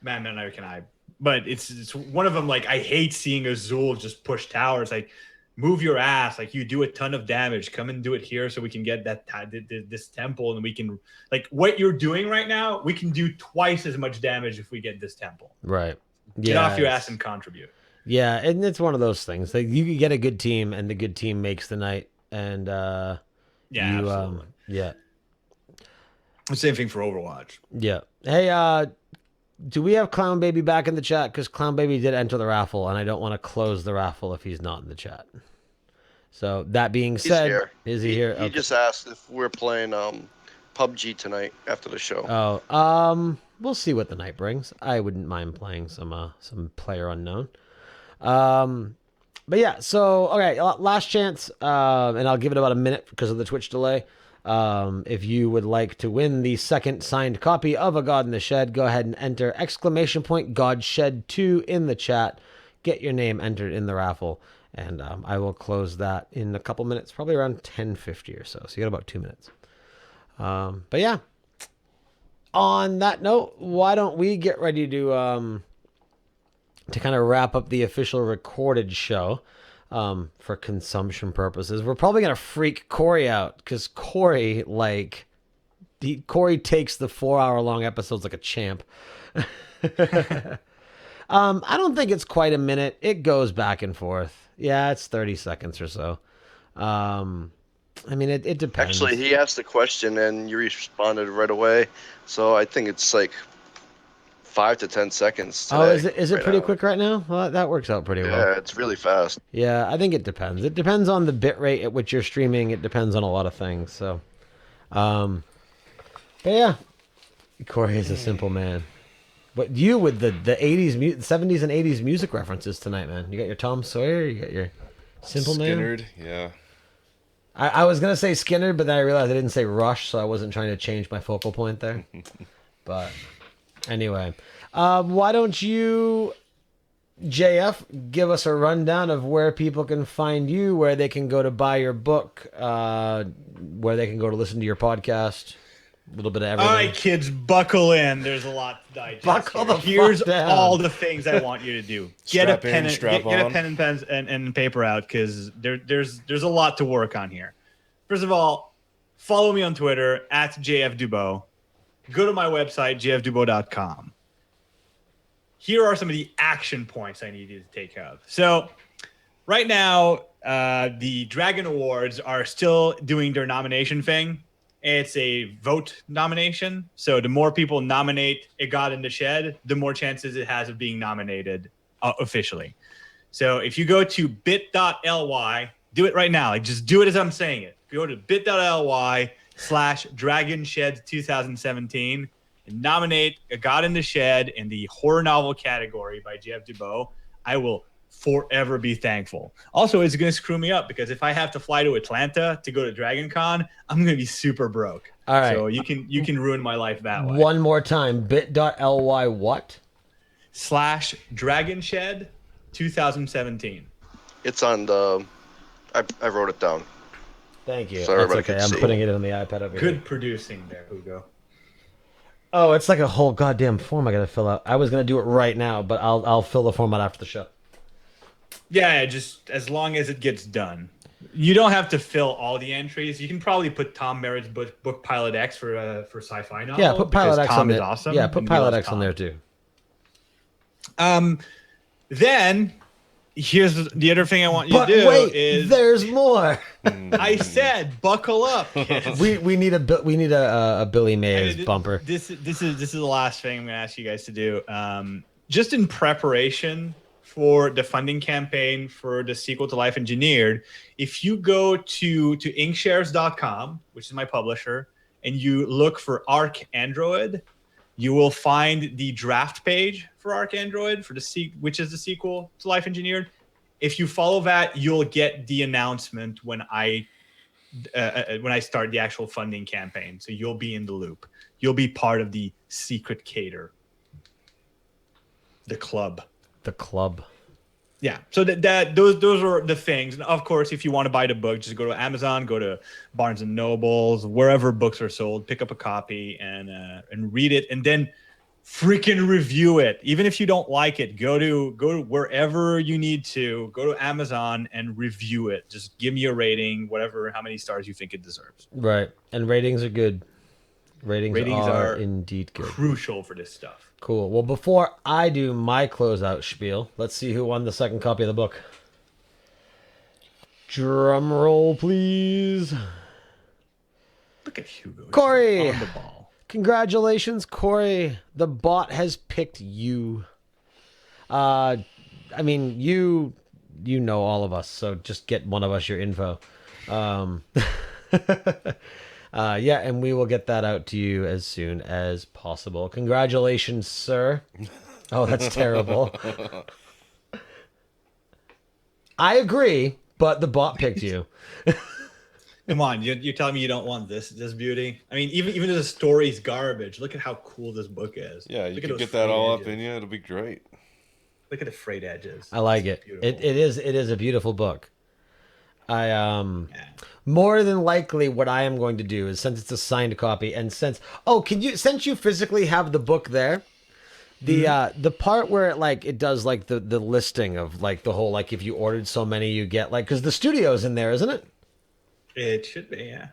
Speaker 4: Man, neither can I. But it's one of them. Like I hate seeing a Zool just push towers. Like move your ass. Like you do a ton of damage. Come and do it here so we can get this temple and we can like what you're doing right now. We can do twice as much damage if we get this temple.
Speaker 1: Right.
Speaker 4: Get off your ass and contribute.
Speaker 1: Yeah, and it's one of those things. Like you can get a good team, and the good team makes the night. And
Speaker 4: absolutely.
Speaker 1: Yeah.
Speaker 4: The same thing for Overwatch.
Speaker 1: Yeah. Hey, do we have Clown Baby back in the chat? Because Clown Baby did enter the raffle, and I don't want to close the raffle if he's not in the chat. So that being said, is he here?
Speaker 5: He just asked if we're playing PUBG tonight after the show.
Speaker 1: Oh, we'll see what the night brings. I wouldn't mind playing some Player Unknown. But yeah, so okay, last chance, and I'll give it about a minute because of the Twitch delay. If you would like to win the second signed copy of A God in the Shed, go ahead and enter !GodShed2 in the chat. Get your name entered in the raffle, and I will close that in a couple minutes, probably around 10:50 or so. So you got about 2 minutes. But yeah, on that note, why don't we get ready to kind of wrap up the official recorded show for consumption purposes. We're probably going to freak Corey out because Corey takes the 4-hour-long episodes like a champ. I don't think it's quite a minute. It goes back and forth. Yeah, it's 30 seconds or so. It depends.
Speaker 5: Actually, he asked a question and you responded right away. So I think it's like 5 to 10 seconds today.
Speaker 1: Oh, is it pretty quick right now? Well, that works out pretty well.
Speaker 5: Yeah, it's really fast.
Speaker 1: Yeah, I think it depends. It depends on the bit rate at which you're streaming. It depends on a lot of things. So, but yeah, Corey is a simple man. But you with the 80s, 70s and 80s music references tonight, man. You got your Tom Sawyer, you got your Simple Man.
Speaker 3: Skinnerd, yeah.
Speaker 1: I was going to say Skinner, but then I realized I didn't say Rush, so I wasn't trying to change my focal point there. But anyway, why don't you, JF, give us a rundown of where people can find you, where they can go to buy your book, where they can go to listen to your podcast, a little bit of everything.
Speaker 4: All right, kids, buckle in. There's a lot to digest.
Speaker 1: Buckle the
Speaker 4: Here's
Speaker 1: fuck down.
Speaker 4: all the things I want you to do. Get a pen
Speaker 3: on.
Speaker 4: and paper out because there's a lot to work on here. First of all, follow me on Twitter at JF Dubeau. Go to my website, jfdubeau.com. Here are some of the action points I need you to take up. So right now, the Dragon Awards are still doing their nomination thing. It's a vote nomination. So the more people nominate It God in the Shed, the more chances it has of being nominated officially. So if you go to bit.ly, do it right now. Like just do it as I'm saying it. Go to bit.ly/DragonShed 2017 and nominate A God in the Shed in the horror novel category by Jeff Dubeau. I will forever be thankful. Also, it's going to screw me up because if I have to fly to Atlanta to go to Dragon Con, I'm going to be super broke.
Speaker 1: All right.
Speaker 4: So you can ruin my life that way.
Speaker 1: One more time. Bit.ly what?
Speaker 4: /DragonShed 2017.
Speaker 5: It's on the. I wrote it down.
Speaker 1: Thank you.
Speaker 5: So
Speaker 1: That's
Speaker 5: everybody
Speaker 1: okay.
Speaker 5: can
Speaker 1: I'm
Speaker 5: see.
Speaker 1: putting it on the iPad over here.
Speaker 4: Good producing there, Hugo.
Speaker 1: Oh, it's like a whole goddamn form I gotta fill out. I was gonna do it right now, but I'll fill the form out after the show.
Speaker 4: Yeah, just as long as it gets done. You don't have to fill all the entries. You can probably put Tom Merritt's book Pilot X for sci-fi novel.
Speaker 1: Yeah, put Pilot X
Speaker 4: Tom
Speaker 1: on
Speaker 4: is
Speaker 1: there.
Speaker 4: awesome.
Speaker 1: Yeah, put
Speaker 4: and we
Speaker 1: Pilot
Speaker 4: love
Speaker 1: X on
Speaker 4: Tom.
Speaker 1: there too.
Speaker 4: Then here's the other thing I want you
Speaker 1: But
Speaker 4: to do
Speaker 1: wait,
Speaker 4: is
Speaker 1: there's more.
Speaker 4: I said buckle up, kids.
Speaker 1: we need a Billy Mays bumper.
Speaker 4: This is the last thing I'm going to ask you guys to do. Just in preparation for the funding campaign for the sequel to Life Engineered, if you go to inkshares.com, which is my publisher, and you look for Arc Android, you will find the draft page for Arc Android for which is the sequel to Life Engineered. If you follow that, you'll get the announcement when I start the actual funding campaign. So you'll be in the loop. You'll be part of the secret cater, the club.
Speaker 1: The club.
Speaker 4: Yeah. So those are the things. And of course, if you want to buy the book, just go to Amazon, go to Barnes and Nobles, wherever books are sold, pick up a copy and read it, and then freaking review it. Even if you don't like it, go to wherever you need to. Go to Amazon and review it. Just give me a rating, how many stars you think it deserves.
Speaker 1: Right. And ratings are good. Ratings are indeed good.
Speaker 4: Crucial for this stuff.
Speaker 1: Cool. Well, before I do my closeout spiel, let's see who won the second copy of the book. Drum roll, please.
Speaker 4: Look at Hugo.
Speaker 1: Corey.
Speaker 4: On the ball.
Speaker 1: Congratulations, Corey. The bot has picked you. I mean, you know all of us, so just get one of us your info. Yeah, and we will get that out to you as soon as possible. Congratulations, sir. Oh, that's terrible. I agree, but the bot picked you.
Speaker 4: Come on, you're telling me you don't want this beauty? I mean, even though the story's garbage, look at how cool this book is.
Speaker 3: Yeah, you
Speaker 4: look
Speaker 3: can
Speaker 4: at
Speaker 3: get that all
Speaker 4: edges.
Speaker 3: up in you. It'll be great.
Speaker 4: Look at the frayed edges.
Speaker 1: I like it. It is a beautiful book. More than likely what I am going to do is, since it's a signed copy and since you physically have the book there, the part where it does like the listing of like the whole, like if you ordered so many you get, like, because the studio's in there, isn't it?
Speaker 4: It should be, yeah.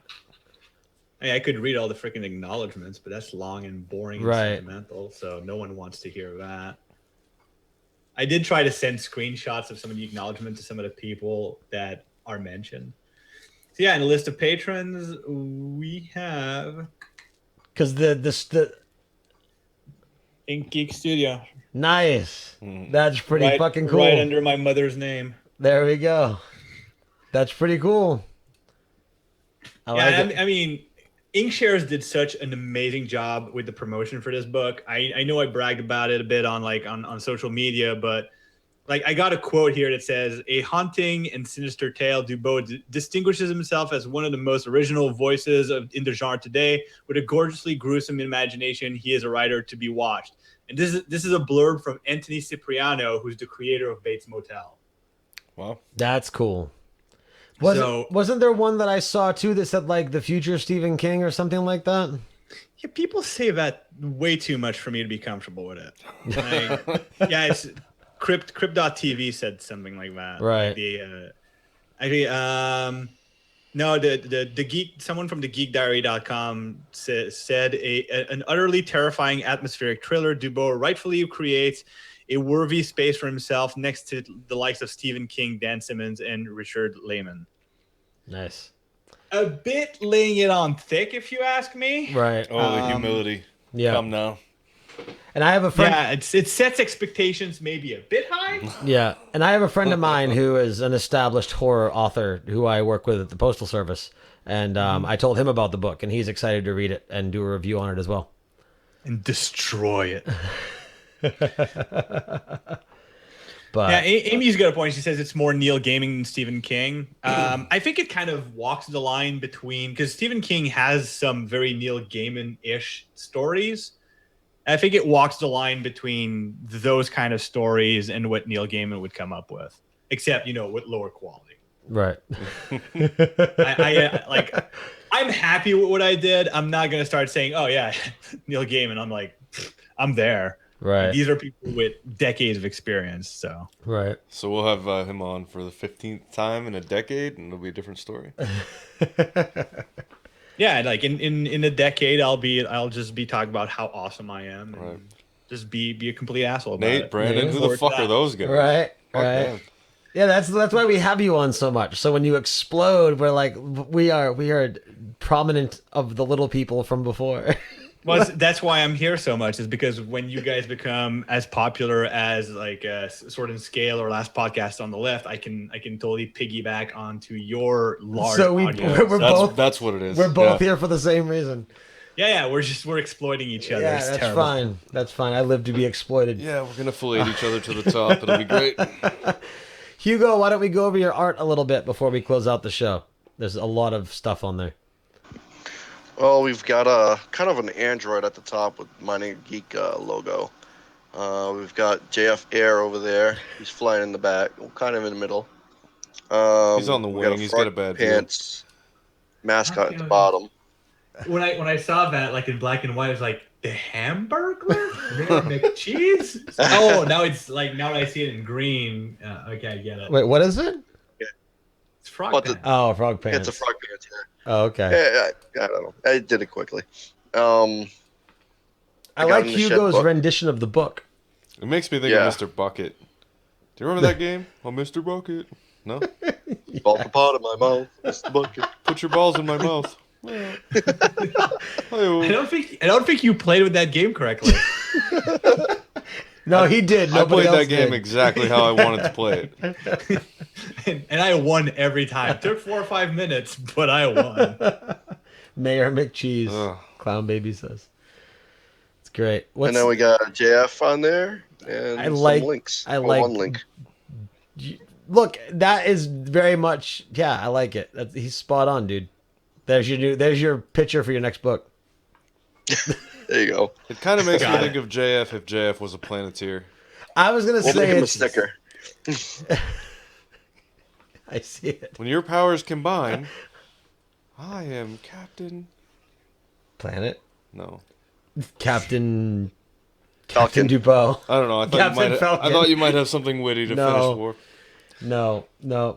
Speaker 4: I mean, I could read all the freaking acknowledgments, but that's long and boring and sentimental, so no one wants to hear that. I did try to send screenshots of some of the acknowledgments to some of the people that are mentioned. So yeah, in the list of patrons, we have
Speaker 1: because the
Speaker 4: Ink Geek Studio.
Speaker 1: Nice. That's pretty fucking cool.
Speaker 4: Right under my mother's name.
Speaker 1: There we go. That's pretty cool.
Speaker 4: I mean, Inkshares did such an amazing job with the promotion for this book. I know I bragged about it a bit on social media, but I got a quote here that says, "A haunting and sinister tale, Dubeau distinguishes himself as one of the most original voices in the genre today. With a gorgeously gruesome imagination, he is a writer to be watched." And this is a blurb from Anthony Cipriano, who's the creator of Bates Motel.
Speaker 3: Wow,
Speaker 1: that's cool. Wasn't there one that I saw too that said like the future Stephen King or something like that?
Speaker 4: Yeah, people say that way too much for me to be comfortable with it. Yeah, it's Crypt.tv said something like that.
Speaker 1: Right.
Speaker 4: No, the Geek, someone from the geekdiary.com said an utterly terrifying atmospheric thriller. Dubeau rightfully creates a worthy space for himself next to the likes of Stephen King, Dan Simmons, and Richard Lehman.
Speaker 1: Nice.
Speaker 4: a bit laying it on thick, if you ask me.
Speaker 1: Right.
Speaker 3: Oh, the humility.
Speaker 1: Yeah.
Speaker 3: Come now.
Speaker 1: And I have a friend.
Speaker 4: Yeah, it sets expectations maybe a bit high.
Speaker 1: Yeah, and I have a friend of mine who is an established horror author who I work with at the Postal Service, and I told him about the book, and he's excited to read it and do a review on it as well.
Speaker 4: And destroy it.
Speaker 1: But
Speaker 4: Yeah, Amy's got a point. She says it's more Neil Gaiman than Stephen King. I think it kind of walks the line between, because Stephen King has some very Neil Gaiman-ish stories. I think it walks the line between those kind of stories and what Neil Gaiman would come up with, except, with lower quality.
Speaker 1: right.
Speaker 4: I'm happy with what I did. I'm not going to start saying, oh, yeah, Neil Gaiman. I'm like, I'm there.
Speaker 1: Right.
Speaker 4: These are people with decades of experience. So
Speaker 1: Right.
Speaker 3: So we'll have him on for the 15th time in a decade, and it'll be a different story.
Speaker 4: yeah, like in a decade, I'll just be talking about how awesome I am, and
Speaker 3: Right.
Speaker 4: just be a complete asshole about
Speaker 3: Nate,
Speaker 4: it.
Speaker 3: Brandon,
Speaker 1: Yeah.
Speaker 3: who the
Speaker 4: Forward
Speaker 3: fuck
Speaker 4: to
Speaker 3: are
Speaker 4: that.
Speaker 3: those guys?
Speaker 1: Right.
Speaker 3: Fuck
Speaker 1: Right.
Speaker 3: them.
Speaker 1: Yeah, that's why we have you on so much. So when you explode, we're like, we are prominent of the little people from before.
Speaker 4: Well, that's why I'm here so much, is because when you guys become as popular as like Sword and Scale or Last Podcast on the Left, I can totally piggyback onto your large
Speaker 1: So
Speaker 4: audience.
Speaker 1: we're both
Speaker 3: That's what it is.
Speaker 1: we're both
Speaker 3: Yeah.
Speaker 1: here for the same reason.
Speaker 4: Yeah, we're exploiting each other.
Speaker 1: Yeah,
Speaker 4: It's
Speaker 1: that's
Speaker 4: terrible.
Speaker 1: fine. That's fine. I live to be exploited.
Speaker 3: Yeah, we're gonna fillet each other to the top. It'll be great.
Speaker 1: Hugo, why don't we go over your art a little bit before we close out the show? There's a lot of stuff on there.
Speaker 5: Well, we've got a kind of an Android at the top with Mining Geek logo. We've got JF Air over there. He's flying in the back, kind of in the middle.
Speaker 3: He's on the
Speaker 5: we got
Speaker 3: wing. He's got a
Speaker 5: front
Speaker 3: bad view.
Speaker 5: pants mascot at the
Speaker 4: Okay.
Speaker 5: bottom.
Speaker 4: When I saw that like in black and white, I was like, the Hamburglar? Mayor McCheese? Oh, now that I see it in green. Okay, I get it.
Speaker 1: Wait, what is it?
Speaker 4: It's frog
Speaker 5: What the-
Speaker 4: pants.
Speaker 1: Oh, frog pants.
Speaker 5: It's a frog pants. Yeah.
Speaker 1: Oh, okay.
Speaker 5: I don't know. I did it quickly.
Speaker 1: I
Speaker 5: got
Speaker 1: like
Speaker 5: in the shed
Speaker 1: Hugo's
Speaker 5: book.
Speaker 1: rendition of the book.
Speaker 3: It makes me think
Speaker 5: Yeah.
Speaker 3: of Mr. Bucket. Do you remember that game? Oh, Mr. Bucket. No?
Speaker 5: Ball the pot in my mouth. It's the bucket.
Speaker 3: Put your balls in my mouth.
Speaker 4: I don't think you played with that game correctly.
Speaker 1: No, he did.
Speaker 3: I
Speaker 1: Nobody
Speaker 3: played
Speaker 1: else
Speaker 3: that game
Speaker 1: did.
Speaker 3: exactly how I wanted to play it.
Speaker 4: and I won every time. Took 4 or 5 minutes, but I won.
Speaker 1: Mayor McCheese.
Speaker 3: Ugh.
Speaker 1: Clown Baby says. It's great. What's,
Speaker 5: And then we got JF on there and
Speaker 1: I
Speaker 5: some
Speaker 1: like-
Speaker 5: links.
Speaker 1: I
Speaker 5: Well,
Speaker 1: like-
Speaker 5: one link.
Speaker 1: Look, that is very much. Yeah, I like it. He's spot on, dude. There's your picture for your next book.
Speaker 5: There you go.
Speaker 3: It kind of makes me
Speaker 4: Got
Speaker 3: think of JF if JF was a Planeteer.
Speaker 1: I was gonna
Speaker 5: We'll
Speaker 1: say
Speaker 5: make him a
Speaker 1: it's.
Speaker 5: sticker.
Speaker 1: I see it.
Speaker 3: When your powers combine, I am Captain.
Speaker 1: Planet
Speaker 3: No,
Speaker 1: Captain
Speaker 5: Falcon.
Speaker 1: Dubeau.
Speaker 3: I don't know. I
Speaker 1: Captain Falcon.
Speaker 3: thought you might have something witty to
Speaker 1: No.
Speaker 3: finish war.
Speaker 1: No,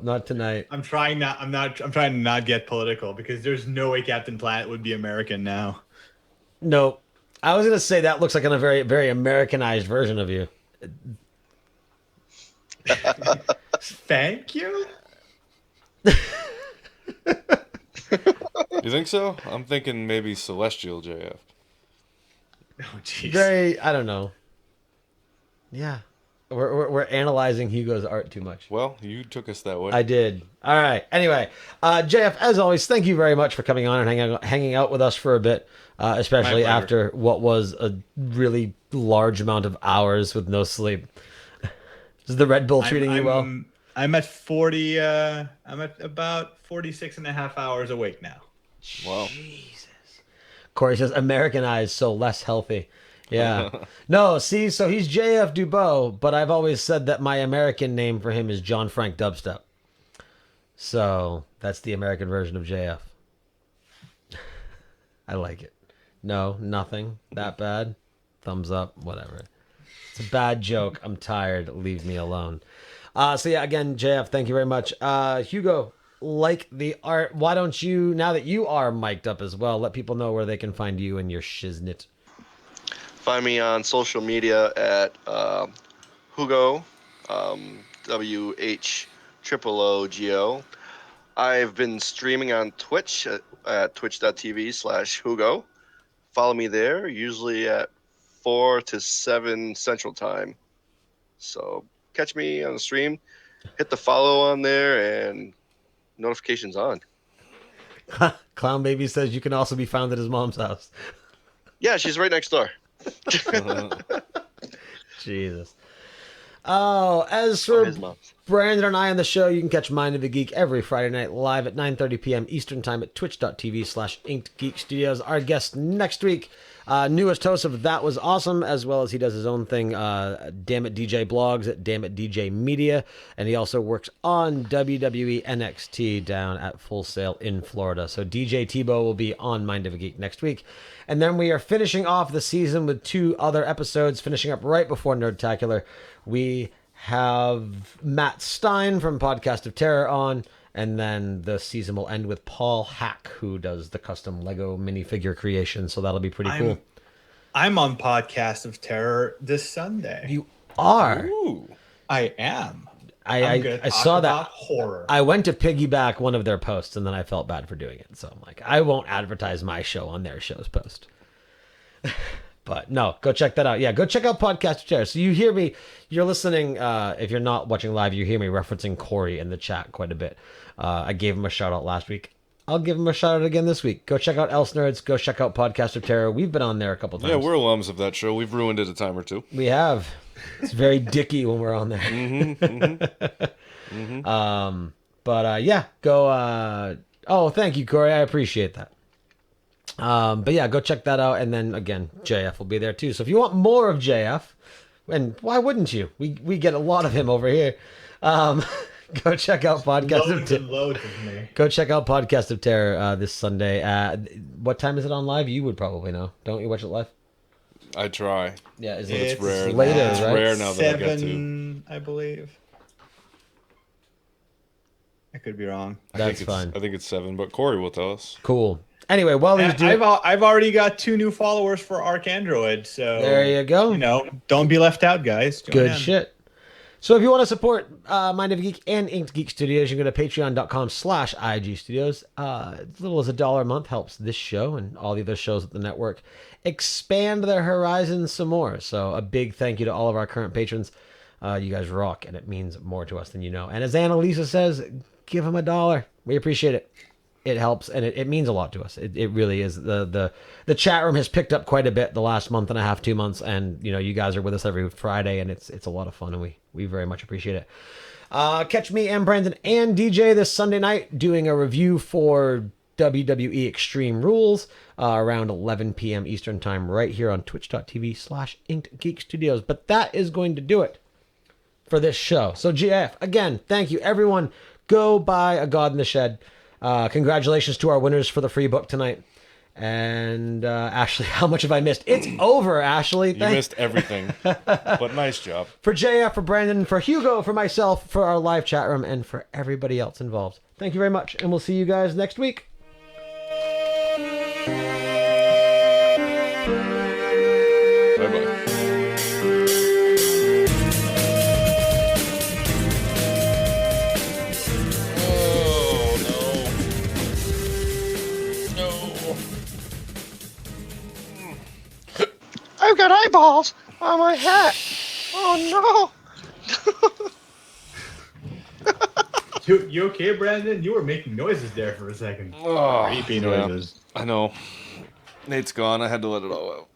Speaker 1: not tonight.
Speaker 4: I'm trying to not get political because there's no way Captain Planet would be American now.
Speaker 1: No, I was gonna say that looks like a very very Americanized version of you.
Speaker 4: Thank you.
Speaker 3: You think so? I'm thinking maybe Celestial JF.
Speaker 4: Oh jeez.
Speaker 1: Very. I don't know. Yeah, we're analyzing Hugo's art too much.
Speaker 3: Well, you took us that way.
Speaker 1: I did. All right. Anyway, JF, as always, thank you very much for coming on and hanging out with us for a bit, especially
Speaker 4: My pleasure.
Speaker 1: after what was a really large amount of hours with no sleep. Is the Red Bull treating you well?
Speaker 4: I'm at 40. I'm at about 46 and a half hours awake now.
Speaker 3: Wow.
Speaker 1: Corey says Americanized, so less healthy. Yeah. No, see, so he's JF Dubeau, but I've always said that my American name for him is John Frank Dubstep. So that's the American version of JF. I like it. No, nothing that bad. Thumbs up, whatever. It's a bad joke. I'm tired. Leave me alone. So yeah, again, JF, thank you very much. Hugo, like the art, why don't you, now that you are mic'd up as well, let people know where they can find you and your shiznit.
Speaker 5: Find me on social media at Hugo, WHOOOGO. I've been streaming on Twitch at twitch.tv/Hugo. Follow me there, usually at 4 to 7 Central Time. So catch me on the stream, hit the follow on there, and notifications on.
Speaker 1: Clown Baby says you can also be found at his mom's house.
Speaker 5: Yeah, she's right next door.
Speaker 1: Jesus. Oh, as for
Speaker 5: his mom's.
Speaker 1: Brandon and I on the show, you can catch Mind of a Geek every Friday night live at 9:30 p.m. Eastern Time at twitch.tv/InkedGeekStudios. Our guest next week, newest host of That Was Awesome, as well as he does his own thing, Damn It DJ blogs at Damn It DJ Media, and he also works on WWE NXT down at Full Sail in Florida. So DJ Tebow will be on Mind of a Geek next week. And then we are finishing off the season with 2 other episodes, finishing up right before Nerdtacular. We have Matt Stein from Podcast of Terror on, and then the season will end with Paul Hack, who does the custom Lego minifigure creation, so that'll be pretty cool.
Speaker 4: I'm on Podcast of Terror this Sunday.
Speaker 1: You are?
Speaker 3: Ooh.
Speaker 4: I am.
Speaker 1: I saw that.
Speaker 4: Horror.
Speaker 1: I went to piggyback one of their posts, and then I felt bad for doing it, so I'm like, I won't advertise my show on their show's post. But no, go check that out. Yeah, go check out Podcast of Terror. So you hear me, you're listening, if you're not watching live, you hear me referencing Corey in the chat quite a bit. I gave him a shout out last week. I'll give him a shout out again this week. Go check out Else Nerds. Go check out Podcast of Terror. We've been on there a couple times.
Speaker 3: Yeah, we're alums of that show. We've ruined it a time or two.
Speaker 1: We have. It's very dicky when we're on there. But yeah, go. Oh, thank you, Corey. I appreciate that. But yeah, go check that out. And then again, JF will be there too. So if you want more of JF, and why wouldn't you? We get a lot of him over here. Go check out Podcast of Terror.
Speaker 4: Loads of me.
Speaker 1: Go check out Podcast of Terror this Sunday. What time is it on live? You would probably know. Don't you watch it live?
Speaker 3: I try.
Speaker 1: Yeah,
Speaker 3: It's rare.
Speaker 1: later,
Speaker 3: It's
Speaker 1: right?
Speaker 3: rare now that I get to.
Speaker 4: 7, I believe. I could be wrong.
Speaker 1: That's fine.
Speaker 3: I think it's 7, but Corey will tell us.
Speaker 1: Cool. Anyway, while he's doing,
Speaker 4: I've already got 2 new followers for Arc Android, so
Speaker 1: there you go.
Speaker 4: Don't be left out, guys. Join
Speaker 1: Good
Speaker 4: in.
Speaker 1: shit. So if you want to support Mind of a Geek and Inked Geek Studios, you can go to patreon.com/IG Studios. As little as $1 a month helps this show and all the other shows at the network expand their horizons some more. So a big thank you to all of our current patrons. You guys rock, and it means more to us than you know. And as Annalisa says, give them $1. We appreciate it. It helps, and it means a lot to us. It really is. The chat room has picked up quite a bit the last month and a half, 2 months, and you guys are with us every Friday, and it's a lot of fun, and we very much appreciate it. Catch me and Brandon and DJ this Sunday night doing a review for WWE Extreme Rules around 11 p.m. Eastern Time right here on twitch.tv/InkedGeekStudios. But that is going to do it for this show. So GF, again, thank you, everyone. Go buy A God in the Shed. Congratulations to our winners for the free book tonight. And Ashley, how much have I missed? It's over, Ashley.
Speaker 3: You missed everything, but nice job.
Speaker 1: For JF, for Brandon, for Hugo, for myself, for our live chat room, and for everybody else involved. Thank you very much, and we'll see you guys next week.
Speaker 3: Bye-bye.
Speaker 5: I've got eyeballs on my hat. Oh no!
Speaker 4: You okay, Brandon? You were making noises there for a second.
Speaker 3: Oh,
Speaker 4: Creepy
Speaker 3: yeah.
Speaker 4: noises.
Speaker 3: I know. Nate's gone. I had to let it all out.